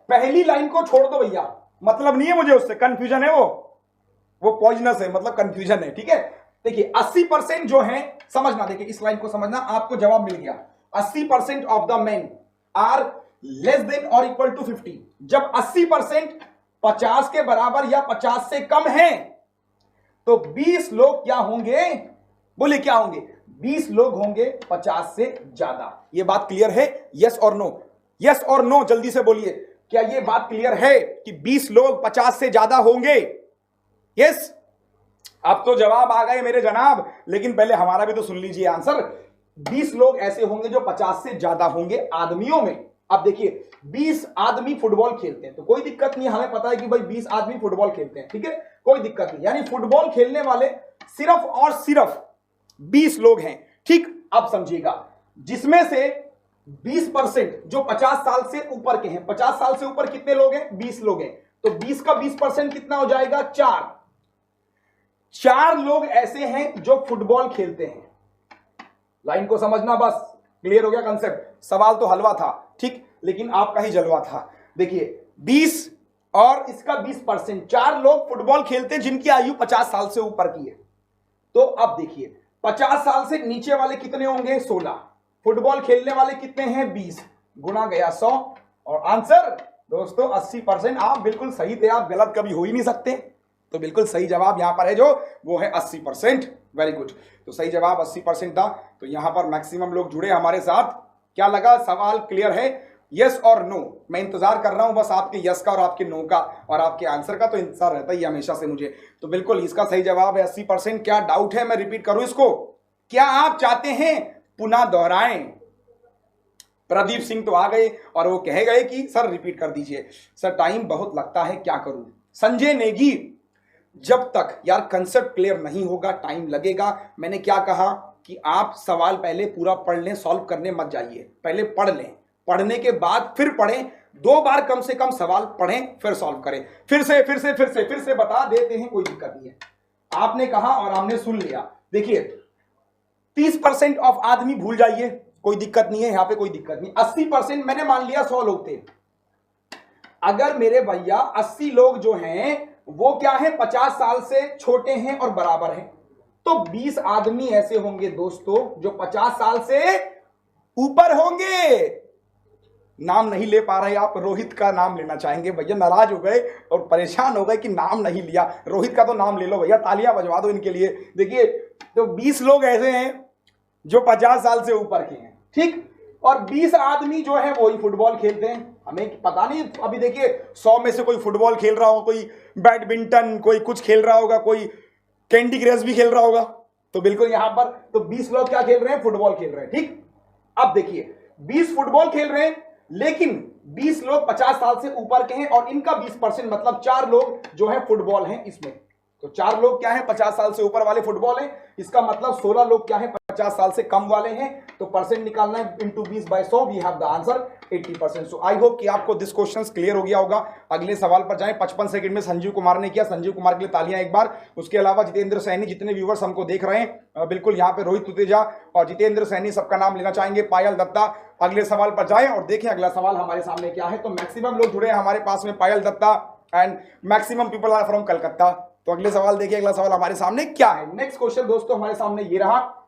पहली लाइन को छोड़ दो भैया, मतलब नहीं है मुझे उससे, कंफ्यूजन है वो पॉइजनस है, मतलब कंफ्यूजन है। ठीक है, देखिए 80% जो है, समझना, देखिए इस लाइन को समझना, आपको जवाब मिल गया। 80% of the men are less than और इक्वल टू 50। जब 80% 50 के बराबर या 50 से कम है तो 20 लोग क्या होंगे? बोले क्या होंगे? 20 लोग होंगे 50 से ज्यादा। ये बात क्लियर है? यस और नो, यस और नो, जल्दी से बोलिए, क्या ये बात क्लियर है कि 20 लोग 50 से ज्यादा होंगे? यस, अब तो जवाब आ गए मेरे जनाब, लेकिन पहले हमारा भी तो सुन लीजिए आंसर। 20 लोग ऐसे होंगे जो 50 से ज्यादा होंगे आदमियों में। अब देखिए 20 आदमी फुटबॉल खेलते हैं तो कोई दिक्कत नहीं, हमें पता है कि भाई 20 आदमी फुटबॉल खेलते हैं, ठीक है, कोई दिक्कत नहीं। यानी फुटबॉल खेलने वाले सिर्फ और सिर्फ 20 लोग हैं। ठीक, अब समझिएगा, जिसमें से 20% जो 50 साल से ऊपर के हैं, 50 साल से ऊपर कितने लोग हैं? 20 लोग हैं। तो 20 का 20% कितना हो जाएगा? 4 लोग ऐसे हैं जो फुटबॉल खेलते हैं। लाइन को समझना, बस क्लियर हो गया कंसेप्ट। सवाल तो हलवा था, ठीक, लेकिन आपका ही जलवा था। देखिए 20 और इसका 20%, 4 लोग फुटबॉल खेलते हैं जिनकी आयु 50 साल से ऊपर की है। तो अब देखिए 50 साल से नीचे वाले कितने होंगे? 16। फुटबॉल खेलने वाले कितने हैं? 20। गुना गया 100 और आंसर दोस्तों 80%। आप बिल्कुल सही थे, आप गलत कभी हो ही नहीं सकते। तो बिल्कुल सही जवाब यहां पर है जो वो है 80%। Very good. तो सही जवाब 80% था। तो यहां पर मैक्सिमम लोग जुड़े हमारे साथ। क्या लगा, सवाल क्लियर है? यस और नो। मैं इंतजार कर रहा हूं बस आपके यस का और आपके नो का और आपके आंसर का, तो इंतजार रहता ही हमेशा से मुझे। तो बिल्कुल इसका सही जवाब है 80%। क्या डाउट है? मैं रिपीट करूं इसको? क्या आप चाहते हैं पुनः दोहराएं? प्रदीप सिंह तो आ गए और वो कह गए कि सर रिपीट कर दीजिए। सर टाइम बहुत लगता है, क्या करूं? संजय नेगी, जब तक यार कंसेप्ट क्लियर नहीं होगा टाइम लगेगा। मैंने क्या कहा कि आप सवाल पहले पूरा पढ़ लें, सॉल्व करने मत जाइए, पहले पढ़ लें, पढ़ने के बाद फिर पढ़ें, 2 बार कम से कम सवाल पढ़ें फिर सॉल्व करें। फिर से बता देते हैं, कोई दिक्कत नहीं है। आपने कहा और हमने सुन लिया। देखिए 30% ऑफ आदमी भूल जाइए, कोई दिक्कत नहीं है, यहां पे कोई दिक्कत नहीं। 80% मैंने मान लिया 100 लोग थे। अगर मेरे भैया 80 लोग जो हैं वो क्या है, 50 साल से छोटे हैं और बराबर हैं, तो 20 आदमी ऐसे होंगे दोस्तों जो 50 साल से ऊपर होंगे। नाम नहीं ले पा रहे आप, रोहित का नाम लेना चाहेंगे भैया, नाराज हो गए और परेशान हो गए कि नाम नहीं लिया। रोहित का तो नाम ले लो भैया, तालियां बजवा दो इनके लिए। देखिए तो 20 लोग ऐसे हैं जो 50 साल से ऊपर के हैं, ठीक, और 20 आदमी जो है वही फुटबॉल खेलते हैं। हमें पता नहीं, अभी देखिए 100 में से कोई फुटबॉल खेल रहा होगा, कोई बैडमिंटन, कोई कुछ खेल रहा होगा, कोई कैंडी क्रश भी खेल रहा होगा। तो बिल्कुल यहां पर तो 20 लोग क्या खेल रहे हैं, फुटबॉल खेल रहे हैं, ठीक। अब देखिए 20 फुटबॉल खेल रहे हैं, लेकिन 20 लोग 50 साल से ऊपर के हैं और इनका 20% मतलब 4 लोग जो है फुटबॉल हैं इसमें। तो 4 लोग क्या है 50 साल से ऊपर वाले फुटबॉल हैं, इसका मतलब 16 लोग क्या है 50 साल से कम वाले हैं। तो परसेंट निकालना है into 20/100, we have the answer 80%। So I hope कि आपको दिस क्वेश्चन क्लियर हो गया होगा। अगले सवाल पर जाएं। 55 सेकंड में संजीव कुमार ने किया, संजीव कुमार के लिए तालियां एक बार। उसके अलावा जितेंद्र सैनी, जितने व्यूवर्स हमको देख रहे हैं बिल्कुल यहाँ पे रोहित तुतेजा और जितेंद्र सैनी सबका नाम लेना चाहेंगे, पायल दत्ता। अगले सवाल पर जाएं और देखें अगला सवाल हमारे सामने क्या है। तो मैक्सिमम लोग जुड़े हैं हमारे पास में, Payal Dutta and maximum people are from Calcutta. तो अगले सवाल देखिए, अगला सवाल हमारे सामने क्या है। नेक्स्ट क्वेश्चन दोस्तों हमारे सामने ये रहा,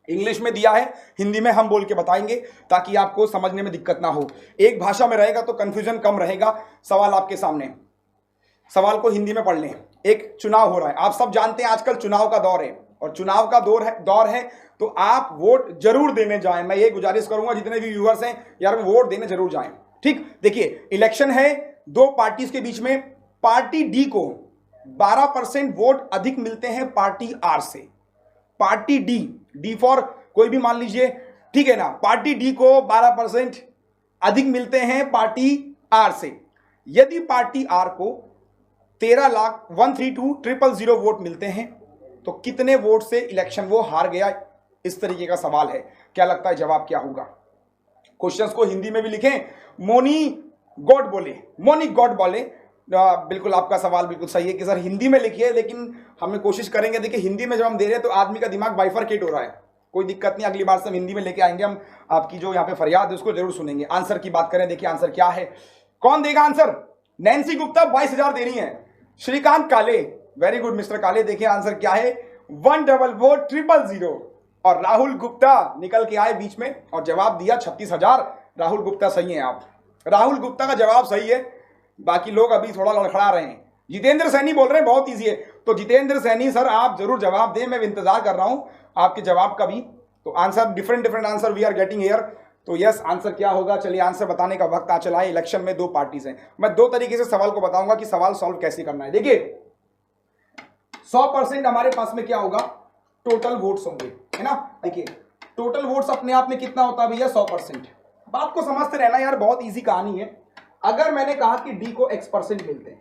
इंग्लिश में दिया है, हिंदी में हम बोल के बताएंगे ताकि आपको समझने में दिक्कत ना हो। एक भाषा में रहेगा तो कंफ्यूजन कम रहेगा। सवाल आपके सामने, सवाल को हिंदी में पढ़ लें। एक चुनाव हो रहा है, आप सब जानते हैं आजकल चुनाव का दौर है और चुनाव का दौर है तो आप वोट जरूर देने जाएं। मैं ये गुजारिश करूंगा जितने भी व्यूअर्स हैं यार वोट देने जरूर जाएं, ठीक। देखिए इलेक्शन है 2 पार्टीज के बीच में, पार्टी डी को 12% वोट अधिक मिलते हैं पार्टी आर से। पार्टी डी फॉर कोई भी मान लीजिए, ठीक है ना, पार्टी डी को 12% अधिक मिलते हैं पार्टी आर से। यदि पार्टी आर को 13,132,000 वोट मिलते हैं तो कितने वोट से इलेक्शन वो हार गया? इस तरीके का सवाल है। क्या लगता है जवाब क्या होगा? क्वेश्चंस को हिंदी में भी लिखें। मोनी गॉड बोले बिल्कुल आपका सवाल बिल्कुल सही है कि सर हिंदी में लिखिए, लेकिन हमें कोशिश करेंगे। देखिए हिंदी में जब हम दे रहे हैं तो आदमी का दिमाग बाइफरकेट हो रहा है, कोई दिक्कत नहीं, अगली बार से हम हिंदी में लेके आएंगे। हम आपकी जो यहाँ पे फरियाद है उसको जरूर सुनेंगे। आंसर की बात करें, देखिए आंसर क्या है, कौन देगा आंसर? नैन्सी गुप्ता 22,000 दे रही है। श्रीकांत काले, वेरी गुड मिस्टर काले, देखिए आंसर क्या है 144,000। और राहुल गुप्ता निकल के आए बीच में और जवाब दिया 36,000। राहुल गुप्ता सही है, आप राहुल गुप्ता का जवाब सही है, बाकी लोग अभी थोड़ा लड़खड़ा रहे हैं। जितेंद्र सैनी बोल रहे हैं बहुत इजी है, तो जितेंद्र सैनी सर आप जरूर जवाब दें, मैं इंतजार कर रहा हूं आपके जवाब का भी। तो answer different answer we are getting here. तो यस आंसर क्या होगा? चलिए आंसर बताने का वक्त आ चला है। इलेक्शन में 2 पार्टीज हैं। मैं 2 तरीके से सवाल को बताऊंगा कि सवाल सॉल्व कैसे करना है। देखिए 100% हमारे पास में क्या होगा, टोटल वोट्स होंगे, है ना। देखिए टोटल वोट्स अपने आप में कितना होता है भैया 100%। बात को समझते रहना यार, बहुत इजी कहानी है। अगर मैंने कहा कि डी को x% मिलते हैं,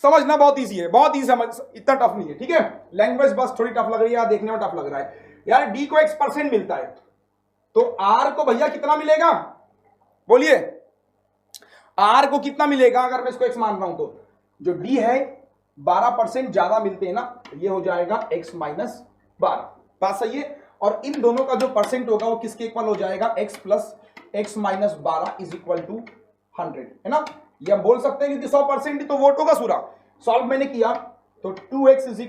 समझना बहुत इजी है, बहुत इजी समझ, इतना टफ नहीं है, ठीक है। लैंग्वेज बस थोड़ी टफ लग रही है, देखने में टफ लग रहा है यार। डी को x% मिलता है तो आर को भैया कितना मिलेगा? बोलिए आर को कितना मिलेगा? अगर मैं इसको x मान रहा हूं तो जो डी है 12% ज्यादा मिलते हैं ना, तो ये हो जाएगा x - 12। बात सही है। और इन दोनों का जो परसेंट होगा वो किसके इक्वल हो जाएगा? x + x - 12 = 100, है ना। ये हम बोल सकते हैं कि 100% ही तो वोट होगा पूरा। सॉल्व मैंने किया तो 2x =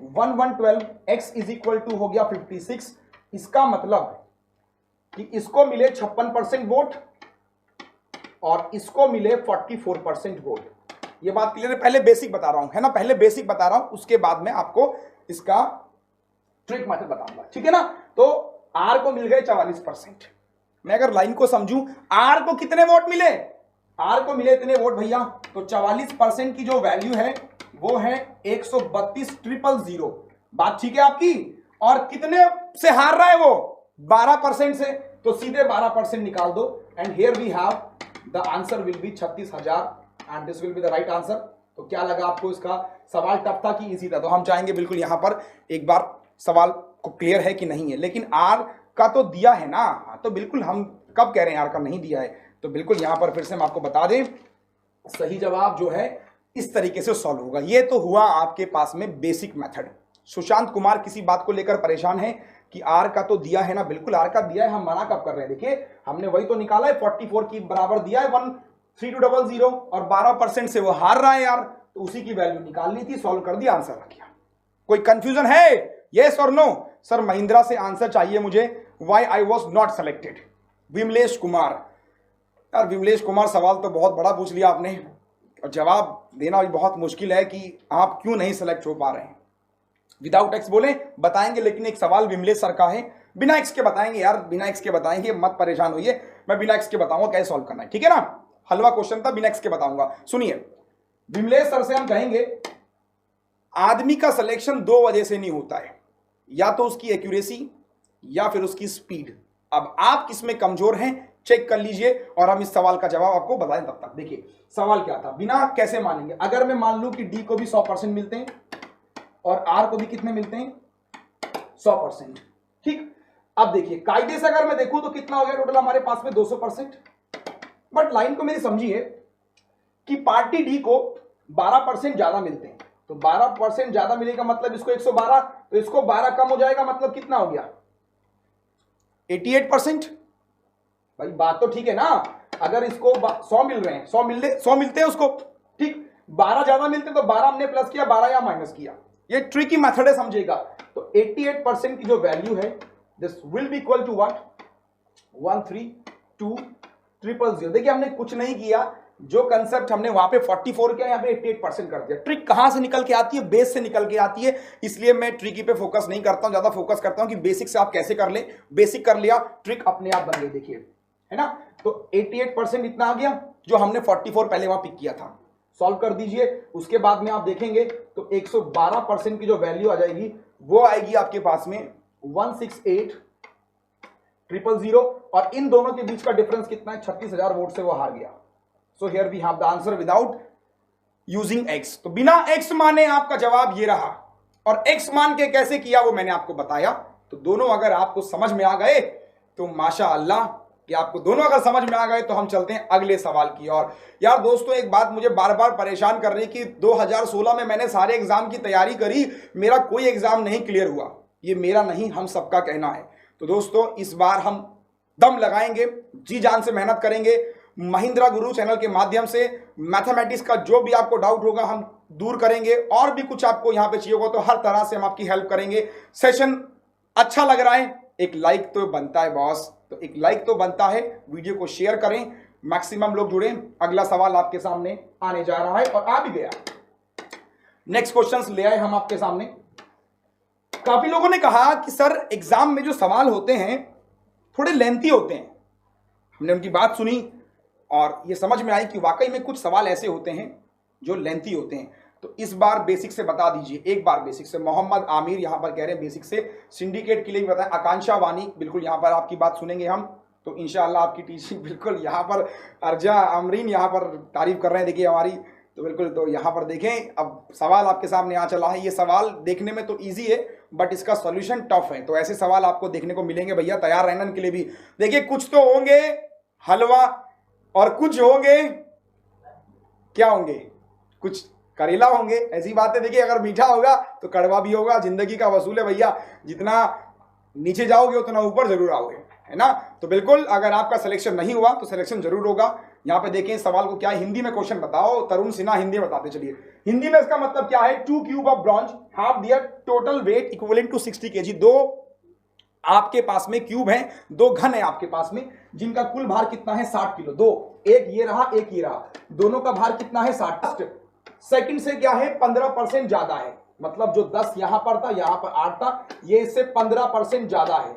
1112, x = हो गया 56। इसका मतलब कि इसको मिले 56% वोट और इसको मिले 44% वोट। ये बात क्लियर है? पहले बेसिक बता रहा हूं, है ना, पहले बेसिक बता रहा हूं, उसके बाद में आपको इसका ट्रिक मेथड बताऊंगा, ठीक है ना। तो आर को मिल गए 44%। मैं अगर लाइन को समझूं, आर को कितने वोट मिले, आर को मिले इतने वोट भैया, तो 44% की जो वैल्यू है वो है 132,000। बात ठीक है आपकी? और कितने से हार रहा है वो? 12% से, तो सीधे 12% निकाल दो and here we have the answer will be 36,000 and this will be the right answer. तो क्या लगा आपको? इसका सवाल टफ था कि इजी था? तो हम चाहेंगे बिल्कुल यहां पर एक बार सवाल को क्लियर है कि नहीं है, लेकिन आर का तो दिया है ना, तो बिल्कुल हम कब कह रहे हैं आर का नहीं दिया है, तो बिल्कुल यहां पर फिर से हम आपको बता दें, सही जवाब जो है इस तरीके से सॉल्व होगा। ये तो हुआ आपके पास में बेसिक मेथड। सुशांत कुमार किसी बात को लेकर परेशान है कि आर का तो दिया है ना, बिल्कुल आर का दिया है, हम मना कब कर रहे हैं? देखिए हमने वही तो निकाला है, 44 की बराबर दिया है 13200 और 12% से वो हार रहा है यार, तो उसी की वैल्यू निकालनी थी, सॉल्व कर दिया, आंसर आ गया। कोई कंफ्यूजन है? यस और नो? सर महिंद्रा से आंसर चाहिए मुझे, why I was not selected. Vimlesh Kumar, यार विमलेश कुमार सवाल तो बहुत बड़ा पूछ लिया आपने और जवाब देना भी बहुत मुश्किल है कि आप क्यों नहीं सेलेक्ट हो पा रहे हैं। विदाउट एक्स बोले बताएंगे, लेकिन एक सवाल विमलेश सर का है, बिना एक्स के बताएंगे यार, बिना एक्स के बताएंगे, मत परेशान होइए, मैं बिना एक्स के बताऊंगा कैसे सॉल्व करना है, ठीक है ना। हलवा क्वेश्चन था, बिना एक्स के बताऊंगा। सुनिए, विमलेश सर से हम कहेंगे आदमी का सिलेक्शन दो वजह से नहीं होता है, या तो उसकी एक्यूरेसी या फिर उसकी स्पीड। अब आप किसमें कमजोर हैं चेक कर लीजिए और हम इस सवाल का जवाब आपको बताएं तब तक। देखिए सवाल क्या था, बिना कैसे मानेंगे, अगर मैं मान लूं कि डी को भी 100% मिलते हैं और आर को भी कितने मिलते हैं 100%, ठीक। अब देखिए कायदे से अगर मैं देखूं तो कितना हो गया टोटल हमारे पास में 200%, बट लाइन को मेरी समझिए कि पार्टी डी को 12% ज्यादा मिलते हैं, तो 12% ज्यादा मिलेगा मतलब इसको 112, तो इसको 12 कम हो जाएगा मतलब कितना हो गया 88%। भाई बात तो ठीक है ना, अगर इसको 100 मिल रहे हैं, 100 मिलते हैं उसको, ठीक, 12 ज्यादा मिलते तो 12 हमने प्लस किया, 12 या माइनस किया, ये ट्रिकी मेथड है समझिएगा। तो 88% की जो वैल्यू है this will be equal to what 132,000। देखिए हमने कुछ नहीं किया, जो कंसेप्ट हमने वहां पे 44 किया, यहाँ पे 88% कर दिया। ट्रिक कहां से निकल के आती है? बेस से निकल के आती है, इसलिए मैं ट्रिकी पे फोकस नहीं करता हूं, ज्यादा फोकस करता हूं कि बेसिक से आप कैसे कर ले। बेसिक कर लिया, ट्रिक अपने आप बन गई, देखिए है ना। तो 88% इतना आ गया जो हमने 44 पहले वहां पिक किया था, सॉल्व कर दीजिए। उसके बाद में आप देखेंगे तो 112% की जो वैल्यू आ जाएगी वो आएगी आपके पास में 168,000 और इन दोनों के बीच का डिफरेंस कितना है 36,000 वोट से वो हार गया। So here we have the answer without using X. तो बिना एक्स माने आपका जवाब ये रहा, और एक्स मान के कैसे किया वो मैंने आपको बताया। तो दोनों अगर आपको समझ में आ गए तो माशाअल्लाह, कि आपको दोनों अगर समझ में आ गए तो हम चलते हैं अगले सवाल की ओर। यार दोस्तों एक बात मुझे बार बार परेशान कर रही कि 2016 में मैंने सारे एग्जाम की तैयारी करी, मेरा कोई एग्जाम नहीं क्लियर हुआ। ये मेरा नहीं, हम सबका कहना है। तो दोस्तों इस बार हम दम लगाएंगे, जी जान से मेहनत करेंगे, महिंद्रा गुरु चैनल के माध्यम से मैथमेटिक्स का जो भी आपको डाउट होगा हम दूर करेंगे, और भी कुछ आपको यहां पे चाहिए होगा तो हर तरह से हम आपकी हेल्प करेंगे। सेशन अच्छा लग रहा है, एक लाइक तो बनता है बॉस, तो एक लाइक तो बनता है, वीडियो को शेयर करें, मैक्सिमम लोग जुड़ें। अगला सवाल आपके सामने आने जा रहा है और आ भी गया। नेक्स्ट क्वेश्चंस ले आए हम आपके सामने। काफी लोगों ने कहा कि सर एग्जाम में जो सवाल होते हैं थोड़े लेंथी होते हैं। हमने उनकी बात सुनी और ये समझ में आई कि वाकई में कुछ सवाल ऐसे होते हैं जो लेंथी होते हैं। तो इस बार बेसिक से बता दीजिए, एक बार बेसिक से। मोहम्मद आमिर यहां पर कह रहे हैं बेसिक से, सिंडिकेट के लिए बताएं। आकांक्षा वानी, बिल्कुल यहां पर आपकी बात सुनेंगे हम, तो इंशाल्लाह आपकी टीचिंग बिल्कुल यहां पर। अर्जा अमरीन यहां पर तारीफ कर रहे हैं, देखिए हमारी, तो बिल्कुल। तो यहां पर देखें, अब सवाल आपके सामने आ चला है। ये सवाल देखने में तो ईजी है बट इसका सॉल्यूशन टफ है, तो ऐसे सवाल आपको देखने को मिलेंगे भैया, तैयार रहना इनके लिए भी। देखिए कुछ तो होंगे हलवा और कुछ होंगे, क्या होंगे, कुछ करेला होंगे, ऐसी बात है। देखिए अगर मीठा होगा तो कड़वा भी होगा, जिंदगी का वसूल है भैया, जितना नीचे जाओगे उतना ऊपर जरूर आओगे, है ना। तो बिल्कुल अगर आपका सिलेक्शन नहीं हुआ तो सिलेक्शन जरूर होगा। यहाँ पे देखें सवाल को क्या है, हिंदी में क्वेश्चन बताओ। तरुण सिन्हा हिंदी में बताते चलिए। हिंदी में इसका मतलब क्या है, 2 cube of bronze half their total weight equivalent to 60 kg। 2 आपके पास में क्यूब है, 2 घन है आपके पास में, जिनका कुल भार कितना है 60 किलो। दो, एक ये रहा एक ये रहा, दोनों का भार कितना है 60। सेकंड से क्या है 15% ज्यादा है, मतलब जो 10 यहां पर था यहां पर 8 था, ये इससे 15% ज्यादा है।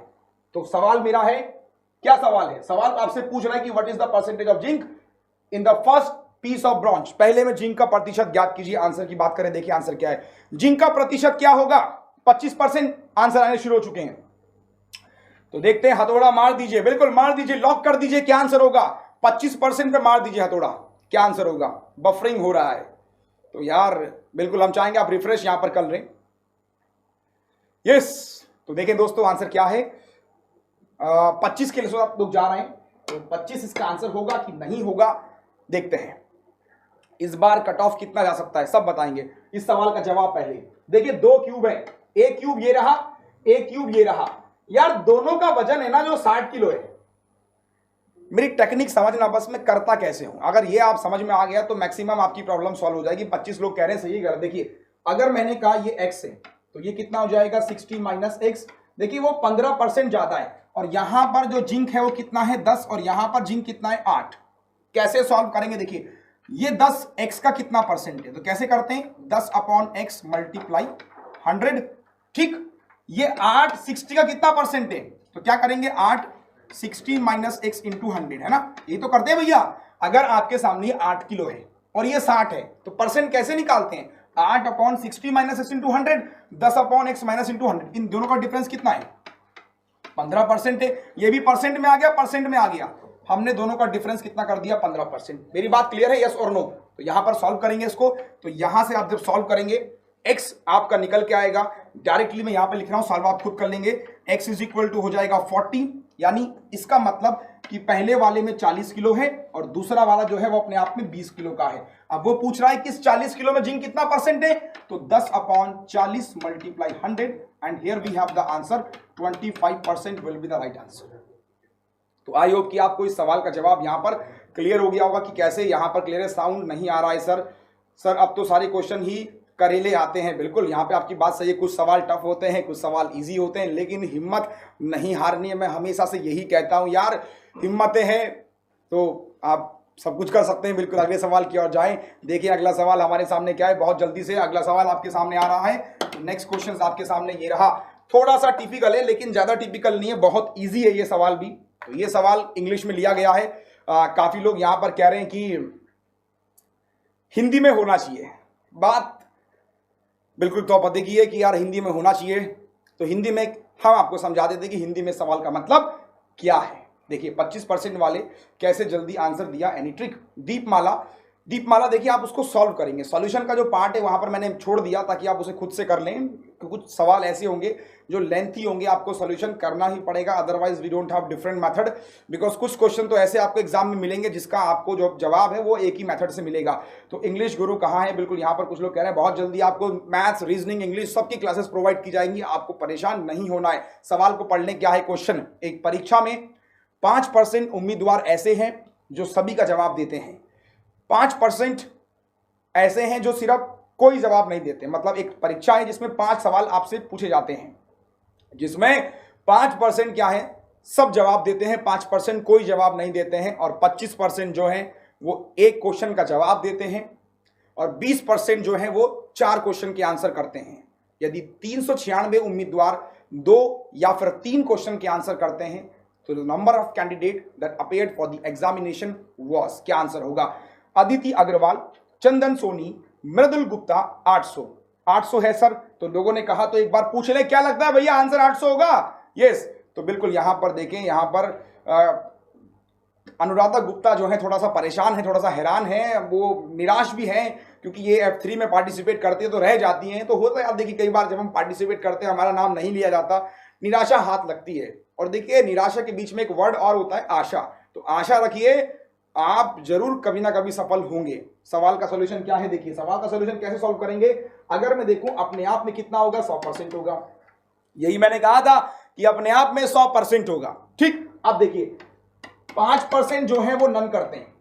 तो सवाल मेरा है, क्या सवाल है? सवाल आपसे पूछ रहा है कि what is the percentage of zinc in the first piece of bronze. पहले में जिंक का प्रतिशत ज्ञात कीजिए। आंसर की बात करें, देखिए आंसर क्या है। जिंक का प्रतिशत क्या होगा? 25%। आंसर आने शुरू हो चुके हैं, तो देखते हैं। हथौड़ा मार दीजिए, बिल्कुल मार दीजिए, लॉक कर दीजिए। क्या आंसर होगा? 25% पे मार दीजिए हथौड़ा। क्या आंसर होगा? बफरिंग हो रहा है, तो यार बिल्कुल हम चाहेंगे आप रिफ्रेश यहां पर कर लें। यस, तो देखें दोस्तों आंसर क्या है। 25 के लिए आप लोग जा रहे हैं, तो 25 इसका आंसर होगा कि नहीं होगा, देखते हैं। इस बार कट ऑफ कितना जा सकता है सब बताएंगे। इस सवाल का जवाब पहले देखिए। 2 क्यूब है, एक क्यूब ये रहा, एक क्यूब ये रहा। यार दोनों का वजन है ना जो 60 किलो है। मेरी टेक्निक समझना बस, मैं करता कैसे हूं। अगर ये आप समझ में आ गया तो मैक्सिमम आपकी प्रॉब्लम सॉल्व हो जाएगी। 25 लोग कह रहे हैं सही गलत। देखिए अगर मैंने कहा ये x है, तो ये कितना हो जाएगा 60 माइनस x। देखिए वो 15% ज्यादा है, और यहां पर जो जिंक है वो कितना है 10, और यहां पर जिंक कितना है 8। कैसे सॉल्व करेंगे? देखिए ये 10 x का कितना परसेंट है, तो कैसे करते हैं 10 अपॉन x मल्टीप्लाई 100। ठीक, ये 8 60 का कितना परसेंट है, तो क्या करेंगे 8 60 माइनस एक्स इंटू 100, है ना? ये तो करते हैं भैया। अगर आपके सामने 8 किलो है और ये 60 है, तो परसेंट कैसे निकालते हैं? 8 upon 60 minus x into 100, 10 upon x minus into 100। इन दोनों का डिफरेंस कितना है? 15% है। ये भी परसेंट में आ गया, परसेंट में आ गया। हमने दोनों का डिफरेंस कितना कर दिया? 15%। मेरी बात क्लियर है? यस और नो? तो यहां पर सॉल्व करेंगे इसको। तो यहां से आप जब सॉल्व करेंगे x आपका निकल के आएगा, डायरेक्टली मैं यहां पे लिख रहा हूं, सॉल्व आप खुद कर लेंगे। x इज इक्वल टू हो जाएगा 40, यानी इसका मतलब कि पहले वाले में 40 किलो है और दूसरा वाला जो है वो अपने आप में 20 किलो का है। अब वो पूछ रहा है कि इस 40 किलो में जिंक कितना परसेंट है, तो 10 upon 40 multiply 100, and here we have the answer 25% will be the right answer. तो आई होप कि आपको इस सवाल का जवाब यहां पर क्लियर हो गया होगा कि कैसे। यहां पर क्लियर है, साउंड नहीं आ रहा है सर अब तो सारे क्वेश्चन ही करेले आते हैं। बिल्कुल यहाँ पे आपकी बात सही है, कुछ सवाल टफ होते हैं, कुछ सवाल इजी होते हैं, लेकिन हिम्मत नहीं हारनी है। मैं हमेशा से यही कहता हूँ यार, हिम्मतें हैं तो आप सब कुछ कर सकते हैं। बिल्कुल अगले सवाल की ओर जाएं। देखिए अगला सवाल हमारे सामने क्या है, बहुत जल्दी से अगला सवाल आपके सामने आ रहा है। नेक्स्ट क्वेश्चन आपके सामने ये रहा, थोड़ा सा टिपिकल है लेकिन ज्यादा टिपिकल नहीं है, बहुत ईजी है ये सवाल भी। तो ये सवाल इंग्लिश में लिया गया है। काफी लोग यहाँ पर कह रहे हैं कि हिंदी में होना चाहिए। बात बिल्कुल तो पता की है कि यार हिंदी में होना चाहिए, तो हिंदी में हम आपको समझा देते कि हिंदी में सवाल का मतलब क्या है। देखिए 25% वाले कैसे जल्दी आंसर दिया, एनी ट्रिक। दीपमाला देखिए आप उसको सॉल्व करेंगे। सॉल्यूशन का जो पार्ट है वहां पर मैंने छोड़ दिया ताकि आप उसे खुद से कर लें। कुछ सवाल ऐसे होंगे जो लेंथी होंगे, आपको सॉल्यूशन करना ही पड़ेगा, otherwise we don't have different method. Because कुछ क्वेश्चन तो ऐसे आपको एग्जाम में मिलेंगे जिसका आपको जो जवाब है वो एक ही मेथड से मिलेगा। तो इंग्लिश गुरु कहाँ है? बिल्कुल यहाँ पर कुछ लोग कह रहे हैं बहुत जल्दी आपको मैथ्स, रीजनिंग, इंग्लिश सबकी क्लासेस प्रोवाइड की जाएंगी, आपको परेशान नहीं होना है। सवाल को पढ़ने क्या है क्वेश्चन, एक परीक्षा में 5% उम्मीदवार ऐसे हैं जो सभी का जवाब देते हैं, 5% ऐसे हैं जो सिर्फ कोई जवाब नहीं देते। मतलब एक परीक्षा है जिसमें 5 सवाल आपसे पूछे जाते हैं, जिसमें 5% क्या है, सब जवाब देते हैं, 5% कोई जवाब नहीं देते हैं, और 25% जो है वो एक क्वेश्चन का जवाब देते हैं, और 20% जो है वो 4 क्वेश्चन के आंसर करते हैं। यदि 396 उम्मीदवार 2 या फिर 3 क्वेश्चन के आंसर करते हैं, तो the number of candidate that appeared for the examination was, क्या आंसर होगा? अदिति अग्रवाल, चंदन सोनी, मृदुल गुप्ता 800 है सर। तो लोगों ने कहा तो एक बार पूछ ले, क्या लगता है भैया आंसर 800 होगा? यस। तो बिल्कुल यहां पर देखें, यहां पर अनुराधा गुप्ता जो है थोड़ा सा परेशान है, थोड़ा सा हैरान है, वो निराश भी है क्योंकि ये F3 में पार्टिसिपेट करती है तो रह जाती हैं। तो होता है आप देखिए कई बार जब हम पार्टिसिपेट करते हैं हमारा नाम नहीं लिया जाता, निराशा हाथ लगती है। और देखिए निराशा के बीच में एक वर्ड और होता है आशा। तो आशा रखिए आप जरूर कभी ना कभी सफल होंगे। सवाल का सॉल्यूशन क्या है? देखिए सवाल का सॉल्यूशन कैसे सॉल्व करेंगे, अगर मैं देखूं अपने आप में कितना होगा, 100% होगा। यही मैंने कहा था कि अपने आप में 100% होगा। ठीक, अब देखिए 5% जो है वो नन करते हैं,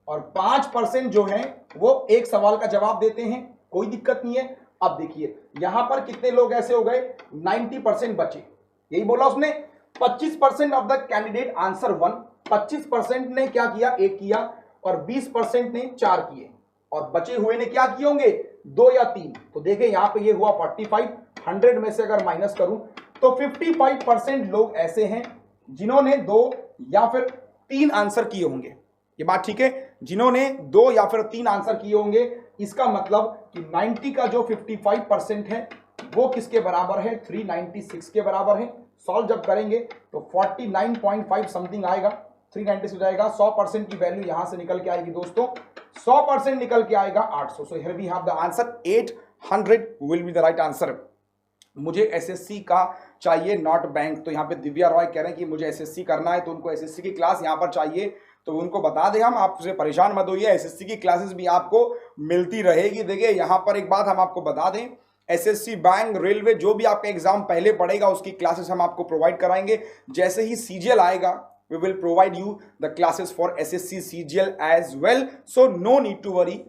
और 5% जो है वो एक सवाल का जवाब देते हैं, कोई दिक्कत नहीं है। अब देखिए यहां पर कितने लोग ऐसे हो गए, 90% बचे। यही बोला उसने। 25% ऑफ द कैंडिडेट आंसर 1, 25% ने क्या किया, 1 किया, और 20% ने 4 किए, और बचे हुए ने क्या किए होंगे, 2 या 3। तो देखिए यहां पे ये हुआ 45, 100 में से अगर माइनस करूं तो 55% लोग ऐसे हैं जिन्होंने 2 या फिर 3 आंसर किए होंगे। ये बात ठीक है, जिन्होंने 2 या फिर 3 आंसर किए होंगे। इसका मतलब कि 90 का जो 55% है वो किसके बराबर है, 396 के बराबर है। सॉल्व जब करेंगे तो 49.5 समथिंग आएगा, 396 जाएगा। 100% की वैल्यू यहां से निकल के आएगी दोस्तों, 100% निकल के आएगा 800। So here we have the answer 800 will be the right answer. मुझे एसएससी का चाहिए, नॉट बैंक। तो यहाँ पे दिव्या रॉय कह रहे हैं कि मुझे एसएससी करना है, तो उनको एसएससी की क्लास यहाँ पर चाहिए, तो उनको बता दें हम, आप उसे परेशान मत होइए, एसएससी की क्लासेस भी आपको मिलती रहेगी। देखिए यहाँ पर एक बात हम आपको बता दें, एसएससी, बैंक, रेलवे, जो भी आपका एग्जाम पहले पड़ेगा उसकी क्लासेस हम आपको प्रोवाइड कराएंगे। जैसे ही सीजीएल आएगा we will provide you the classes for SSC CGL as well, so no need to worry,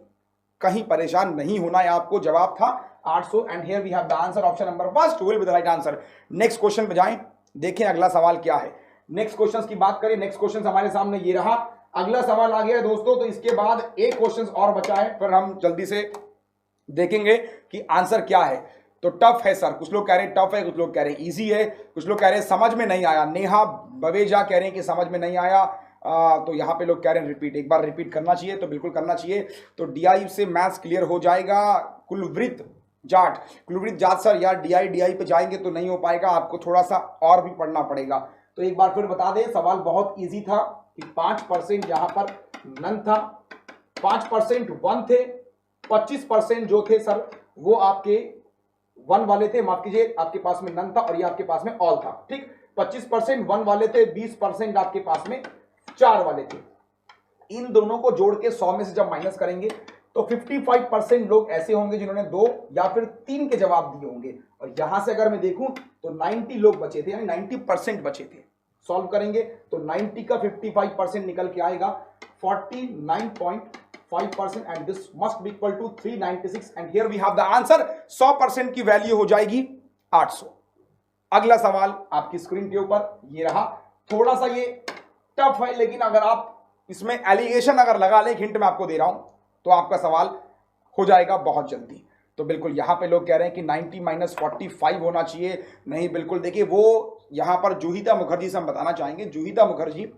कहीं परेशान नहीं होना है आपको। जवाब था 800 and here we have the answer, option number first will be the right answer. Next question पे जाएं, देखें अगला सवाल क्या है। नेक्स्ट क्वेश्चंस की बात करें, नेक्स्ट क्वेश्चन हमारे सामने ये रहा। अगला सवाल आ गया दोस्तों, तो इसके बाद एक क्वेश्चन और बचा है, फिर हम जल्दी से देखेंगे कि आंसर क्या है। तो टफ है सर, कुछ लोग कह रहे हैं टफ है, कुछ लोग कह रहे हैं इजी है, कुछ लोग कह रहे हैं समझ में नहीं आया। नेहा बवेजा कह रहे हैं कि समझ में नहीं आया। तो यहाँ पे लोग कह रहे हैं रिपीट, एक बार रिपीट करना चाहिए, तो बिल्कुल करना चाहिए। तो डीआई से मैथ्स क्लियर हो जाएगा। कुलवृत जाट सर, यार डीआई पे जाएंगे तो नहीं हो पाएगा, आपको थोड़ा सा और भी पढ़ना पड़ेगा। तो एक बार फिर बता दें, सवाल बहुत इजी था कि 5% यहाँ पर नन था, 5% 1 थे, 25% जो थे सर वो आपके 1 वाले थे, माफ कीजिए, आपके पास में नन था और ये आपके पास में ऑल था। ठीक, 25% 1 वाले थे, 20% आपके पास में 4 वाले थे। इन दोनों को जोड़ के 100 में से जब माइनस करेंगे तो 55% लोग ऐसे होंगे जिन्होंने 2 या फिर 3 के जवाब दिए होंगे, और यहां से अगर मैं देखूं तो 90 लोग बचे थे, यानी 90% बचे थे। सॉल्व करेंगे तो 90 का 55% निकल के आएगा 49.5%, and this must be equal to 396, and here we have the answer. 100% की वैल्यू हो जाएगी 800। अगला सवाल आपकी स्क्रीन के ऊपर ये रहा, थोड़ा सा ये टफ है, लेकिन अगर आप इसमें एलिगेशन अगर लगा ले, हिंट मैं आपको दे रहा हूं, तो आपका सवाल हो जाएगा बहुत जल्दी। तो बिल्कुल यहां पे लोग कह रहे हैं कि 90 - 45 होना चाहिए। नहीं, बिल्कुल देखिए, वो यहां पर जूहिता मुखर्जी से हम बताना चाहेंगे, जूहिता मुखर्जी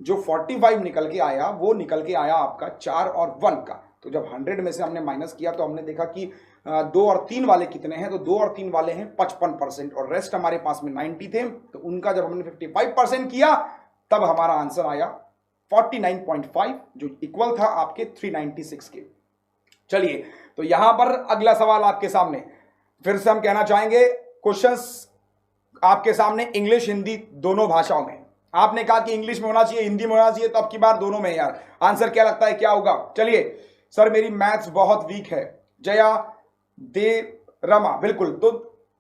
जो 45 निकल के आया, वो निकल के आया आपका 4 और 1 का। तो जब 100 में से हमने माइनस किया तो हमने देखा कि 2 और 3 वाले कितने हैं, तो 2 और 3 वाले हैं 55%, और रेस्ट हमारे पास में 90 थे। तो उनका जब हमने 55% किया तब हमारा आंसर आया 49.5, जो इक्वल था आपके 396 के। चलिए, तो यहां पर अगला सवाल आपके सामने फिर से हम कहना चाहेंगे, क्वेश्चंस आपके सामने इंग्लिश हिंदी दोनों भाषाओं में। आपने कहा कि इंग्लिश में होना चाहिए, हिंदी में होना चाहिए, तो अब की बार दोनों में। यार आंसर क्या लगता है, क्या होगा? चलिए सर, मेरी मैथ्स बहुत वीक है, जया दे रमा। बिल्कुल, तो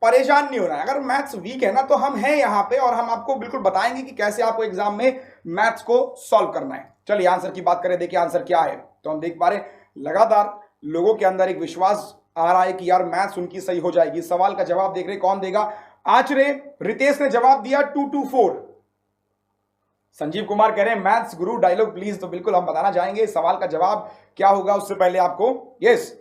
परेशान नहीं होना है, अगर मैथ्स वीक है ना तो हम हैं यहाँ पे, और हम आपको बिल्कुल बताएंगे कि कैसे आपको एग्जाम में मैथ्स को सॉल्व करना है। चलिए आंसर की बात करें, देखिए आंसर क्या है। तो हम देख पा रहे लगातार लोगों के अंदर एक विश्वास आ रहा है कि यार मैथ्स उनकी सही हो जाएगी। सवाल का जवाब देख रहे कौन देगा? आचरे रितेश ने जवाब दिया 224। संजीव कुमार कह रहे हैं मैथ्स गुरु डायलॉग प्लीज। तो बिल्कुल हम बताना चाहेंगे सवाल का जवाब क्या होगा, उससे पहले आपको यस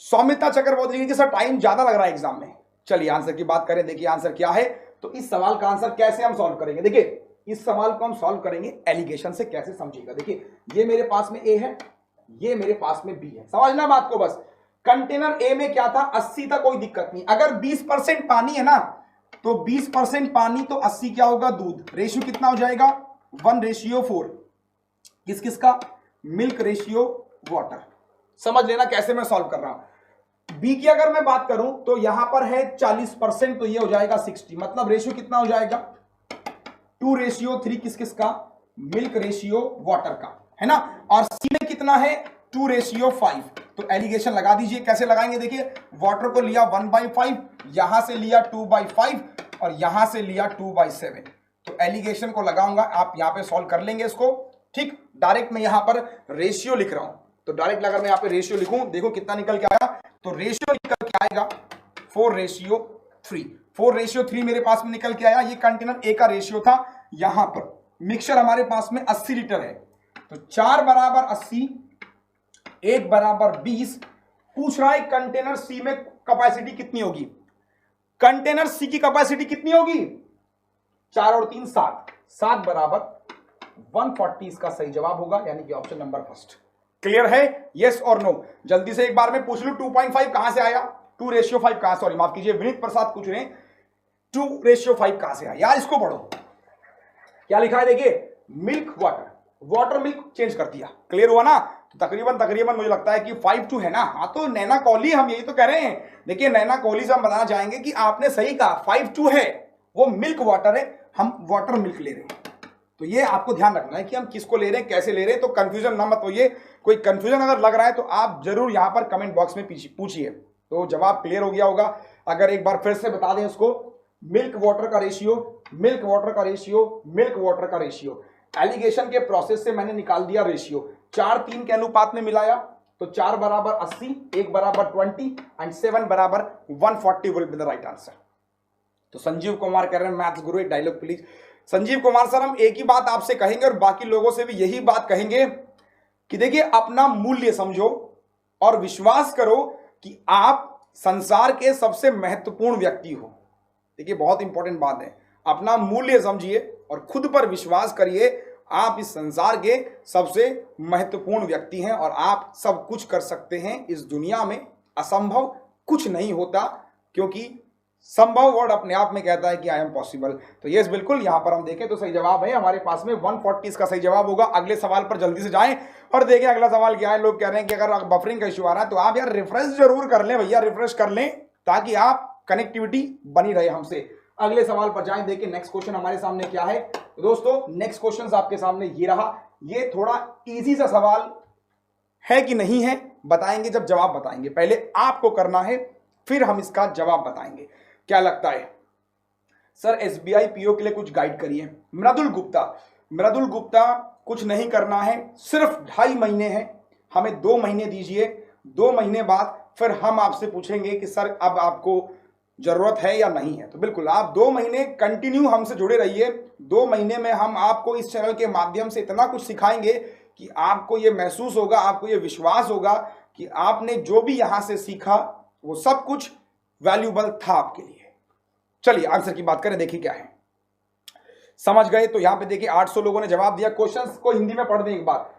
सौमिता चक्रवर्ती जी सर टाइम ज्यादा लग रहा है एग्जाम में। चलिए आंसर की बात करें, देखिए आंसर क्या है। तो इस सवाल का आंसर कैसे हम सॉल्व करेंगे, देखिए इस सवाल को हम सॉल्व करेंगे एलिगेशन से। कैसे समझिएगा, देखिए ये मेरे पास में ए है, ये मेरे पास में बी है। समझना बात को बस। कंटेनर ए में क्या था, 80 था, कोई दिक्कत नहीं। अगर 20% पानी है ना, तो 20% पानी तो 80 क्या होगा, दूध। रेशियो कितना हो जाएगा, 1:4। किस किस का, मिल्क रेशियो वाटर। समझ लेना कैसे मैं सॉल्व कर रहा हूं। बी की अगर मैं बात करूं तो यहां पर है 40%, तो ये हो जाएगा 60। मतलब रेशियो कितना हो जाएगा, 2:3। किस किस का, मिल्क रेशियो वाटर का, है ना। और सी में कितना है, 2:5। तो एलिगेशन लगा दीजिए। कैसे लगाएंगे, देखिए वाटर को लिया 1/5, यहां से लिया 2/5, और यहां से लिया 2/7। तो एलिगेशन को लगाऊंगा, आप यहां पे सॉल्व कर लेंगे इसको। ठीक, डायरेक्ट मैं यहां पर रेशियो लिख रहा हूं, तो डायरेक्ट अगर मैं यहां पे रेशियो लिखूं, देखो कितना निकल के आया। तो रेशियो निकल के आएगा 4:3। 4:3 मेरे पास में निकल के आया। ये कंटेनर ए का रेशियो था। यहां पर मिक्सचर हमारे पास में 80 लीटर है, तो 4 बराबर 80, 1 बराबर 20। पूछ रहा है कंटेनर सी में कैपेसिटी कितनी होगी। कंटेनर सी की कैपेसिटी कितनी होगी, 4 और 3 7, 7 बराबर 140 इसका सही जवाब होगा, यानी कि ऑप्शन नंबर फर्स्ट। क्लियर है, यस और नो? जल्दी से एक बार में पूछ लूं 2.5 कहां से आया, 2:5 कहां, सॉरी माफ कीजिए, विनीत प्रसाद पूछ रहे हैं 2:5 कहां से आया। यार इसको पढ़ो, क्या लिखा है देखिए, milk water, water milk change कर दिया। क्लियर हुआ ना? तो तकरीबन मुझे लगता है कि 5:2 है ना। हाँ तो नैना कोहली, हम यही तो कह रहे हैं। देखिए नैना कोहली से हम बताना चाहेंगे कि आपने सही कहा, 5:2 है, वो मिल्क वाटर है, हम वाटर मिल्क ले रहे हैं। तो ये आपको ध्यान रखना है कि हम किसको ले रहे हैं, कैसे ले रहे हैं, तो कंफ्यूजन ना मत होइए। कोई कंफ्यूजन अगर लग रहा है तो आप जरूर यहां पर कमेंट बॉक्स में पूछिए। तो जवाब क्लियर हो गया होगा। अगर एक बार फिर से बता दें इसको, मिल्क वाटर का रेशियो, मिल्क वाटर का रेशियो, मिल्क वाटर का रेशियो, एलिगेशन के प्रोसेस से मैंने निकाल दिया रेशियो, 4:3 के अनुपात में मिलाया, तो 4 बराबर 80, 1 बराबर 20 एंड 7 बराबर 140 will be the right answer. तो संजीव कुमार कह रहे हैं मैथ्स गुरु एक dialogue please. Sanjeev Kumar sir, हम एक ही बात आपसे कहेंगे और बाकी लोगों से भी यही बात कहेंगे कि देखिए अपना मूल्य समझो और विश्वास करो कि आप संसार के सबसे महत्वपूर्ण व्यक्ति हो। देखिए बहुत इंपॉर्टेंट बात है, अपना मूल्य समझिए और खुद पर विश्वास करिए। आप इस संसार के सबसे महत्वपूर्ण व्यक्ति हैं और आप सब कुछ कर सकते हैं। इस दुनिया में असंभव कुछ नहीं होता, क्योंकि संभव वर्ड अपने आप में कहता है कि आई एम पॉसिबल। तो यस बिल्कुल, यहां पर हम देखें तो सही जवाब है हमारे पास में 140 का सही जवाब होगा। अगले सवाल पर जल्दी से जाएं और देखें अगला सवाल क्या है। लोग कह रहे हैं कि अगर बफरिंग का इश्यू आ रहा है तो आप यार रिफ्रेश जरूर कर लें भैया, रिफ्रेश कर लें ताकि आप कनेक्टिविटी बनी रहे हमसे। अगले सवाल पर जाएं, देखिए नेक्स्ट क्वेश्चन हमारे सामने क्या है। तो दोस्तों नेक्स्ट क्वेश्चन आपके सामने ये रहा। ये थोड़ा इजी सा सवाल है कि नहीं है बताएंगे जब जवाब बताएंगे। पहले आपको करना है, फिर हम इसका जवाब बताएंगे। क्या लगता है सर SBI पीओ के लिए कुछ गाइड करिए। मृदुल गुप्ता कुछ नहीं करना है, सिर्फ 2.5 महीने हैं, हमें 2 महीने दीजिए। 2 महीने बाद फिर हम आपसे पूछेंगे कि सर अब आपको जरूरत है या नहीं है। तो बिल्कुल आप 2 महीने कंटिन्यू हमसे जुड़े रहिए। 2 महीने में हम आपको इस चैनल के माध्यम से इतना कुछ सिखाएंगे कि आपको ये महसूस होगा, आपको ये विश्वास होगा कि आपने जो भी यहां से सीखा वो सब कुछ वैल्यूबल था आपके लिए। चलिए आंसर की बात करें, देखिए क्या है। समझ गए तो यहां पे देखिए 800 लोगों ने जवाब दिया। क्वेश्चंस को हिंदी में पढ़ दें एक बार।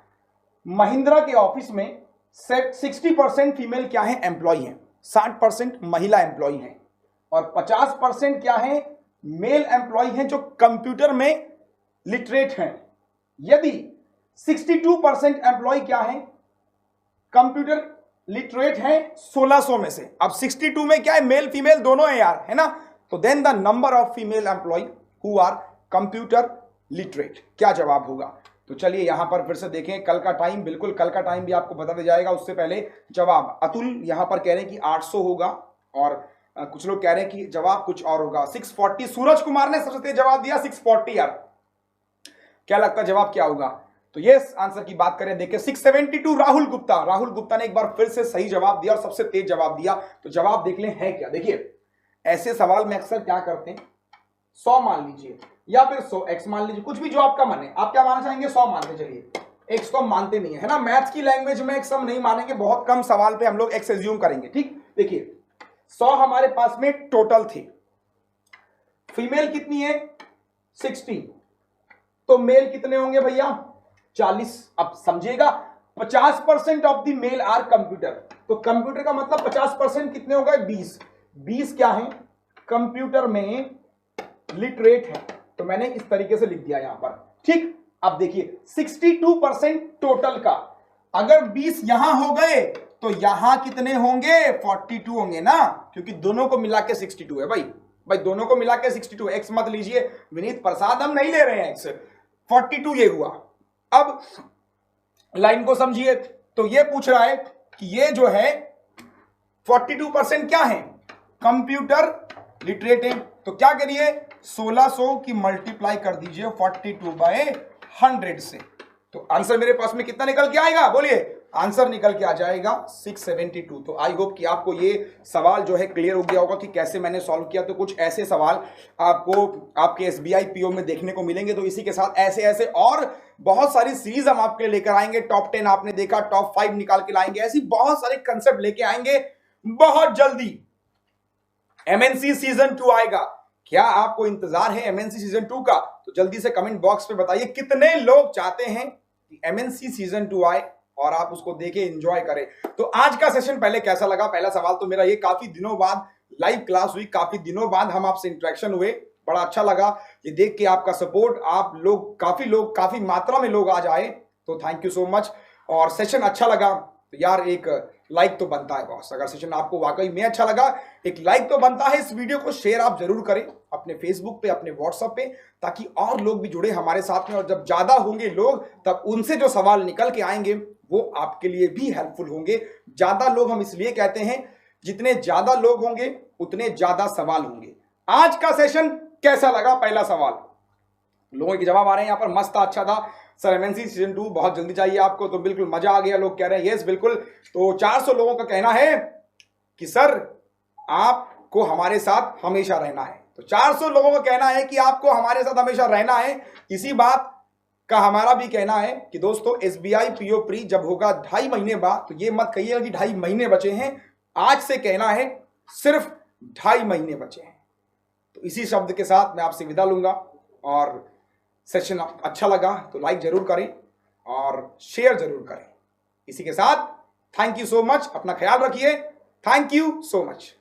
महिंद्रा के ऑफिस में 60% फीमेल क्या है, एम्प्लॉय हैं, 60% महिला एम्प्लॉय हैं और 50% क्या है, मेल एम्प्लॉय हैं जो कंप्यूटर में लिटरेट हैं। यदि 62% एम्प्लॉय क्या है, कंप्यूटर लिटरेट है 1600 में से। अब 62 में क्या है, मेल फीमेल दोनों है यार, है ना। तो then the number of female employ who are computer literate, क्या जवाब होगा। तो चलिए यहां पर फिर से देखें, कल का टाइम, बिल्कुल कल का टाइम भी आपको बता दिया जाएगा। उससे पहले जवाब अतुल यहां पर कह रहे हैं कि 800 होगा और कुछ लोग कह रहे हैं कि जवाब कुछ और होगा, 640। सूरज कुमार ने सबसे तेज जवाब दिया 640। यार क्या लगता है जवाब क्या होगा। तो ये आंसर की बात करें, देखिए 672 राहुल गुप्ता ने एक बार फिर से सही जवाब दिया और सबसे तेज जवाब दिया। तो जवाब देख लें है क्या। देखिए ऐसे सवाल में अक्सर क्या करते हैं, 100 मान लीजिए या फिर 100x मान लीजिए, कुछ भी जो आपका मन है। आप क्या मानना चाहेंगे, 100 मानते चलिए, x तो हम मानते नहीं है ना, मैथ्स की लैंग्वेज में x हम नहीं मानेंगे, बहुत कम सवाल पे हम लोग x एज्यूम करेंगे। ठीक, देखिए 100 हमारे पास में टोटल थे, फीमेल कितनी है 60, तो मेल कितने होंगे भैया 40। अब समझिएगा 50% of the male are computer, तो कंप्यूटर का मतलब 50% कितने हो गए 20 क्या है कंप्यूटर में लिटरेट है। तो मैंने इस तरीके से लिख दिया यहां पर। ठीक, अब देखिए 62% टोटल का, अगर 20 यहां हो गए तो यहां कितने होंगे 42 होंगे ना, क्योंकि दोनों को मिला के 62 है भाई दोनों को मिला के 62। एक्स मत लीजिए विनीत प्रसाद, हम नहीं ले रहे हैं एक्स, 42 ये हुआ। अब लाइन को समझिए, तो ये पूछ रहा है कि ये जो है 42% क्या है कंप्यूटर लिटरेट है। तो क्या करिए 1600 की मल्टीप्लाई कर दीजिए 42/100 से। तो आंसर मेरे पास में कितना निकल के आएगा, बोलिए आंसर निकल के आ जाएगा 672। तो आई होप कि आपको ये सवाल जो है क्लियर हो गया होगा कि कैसे मैंने सॉल्व किया। तो कुछ ऐसे सवाल आपको आपके एसबीआई पीओ में देखने को मिलेंगे। तो इसी के साथ ऐसे ऐसे और बहुत सारी सीरीज हम आपके लिए लेकर आएंगे। टॉप 10 आपने देखा, टॉप 5 निकाल के लाएंगे, ऐसी बहुत सारे कंसेप्ट लेके आएंगे बहुत जल्दी। एमएनसी सीजन 2 आएगा। क्या आपको इंतजार है एमएनसी सीजन 2 का? तो जल्दी से कमेंट बॉक्स पे बताइए कितने लोग चाहते हैं कि एमएनसी सीजन 2 आए और आप उसको देखे एंजॉय करें। तो आज का सेशन पहले कैसा लगा? पहला सवाल तो मेरा ये, काफी दिनों बाद लाइव क्लास हुई, काफी दिनों बाद हम आपसे इंटरेक्शन हुए, बड़ा अच्छा लगा ये देख के आपका सपोर्ट। आप लोग काफी मात्रा में लोग आज आए, तो थैंक यू सो मच। और सेशन अच्छा लगा तो यार एक लाइक तो बनता है बॉस। अगर सेशन आपको वाकई में अच्छा लगा, एक लाइक तो बनता है। इस वीडियो को शेयर आप जरूर करें अपने फेसबुक पे, अपने व्हाट्सएप पे, ताकि और लोग भी जुड़े हमारे साथ में। और जब ज्यादा होंगे लोग, तब उनसे जो सवाल निकल के आएंगे वो आपके लिए भी हेल्पफुल होंगे। ज्यादा लोग हम इसलिए कहते हैं, जितने ज्यादा लोग होंगे उतने ज्यादा सवाल होंगे। आज का सेशन कैसा लगा? पहला सवाल, लोगों के जवाब आ रहे हैं यहाँ पर, मस्त था, अच्छा था सर। एमएनसी सीजन 2 बहुत जल्दी चाहिए आपको, तो बिल्कुल मजा आ गया, लोग कह रहे हैं यस बिल्कुल। तो 400 लोगों का कहना है कि सर आपको हमारे साथ हमेशा रहना है। तो 400 लोगों का कहना है कि आपको हमारे साथ हमेशा रहना है। इसी बात का हमारा भी कहना है कि दोस्तों एसबीआई पीओ प्री जब होगा 2.5 महीने बाद, तो ये मत कहिएगा कि 2.5 महीने बचे हैं। आज से कहना है सिर्फ 2.5 महीने बचे हैं। तो इसी शब्द के साथ मैं आपसे विदा लूंगा। और सेशन अच्छा लगा तो लाइक जरूर करें और शेयर जरूर करें। इसी के साथ थैंक यू सो मच, अपना ख्याल रखिए। Thank you so much.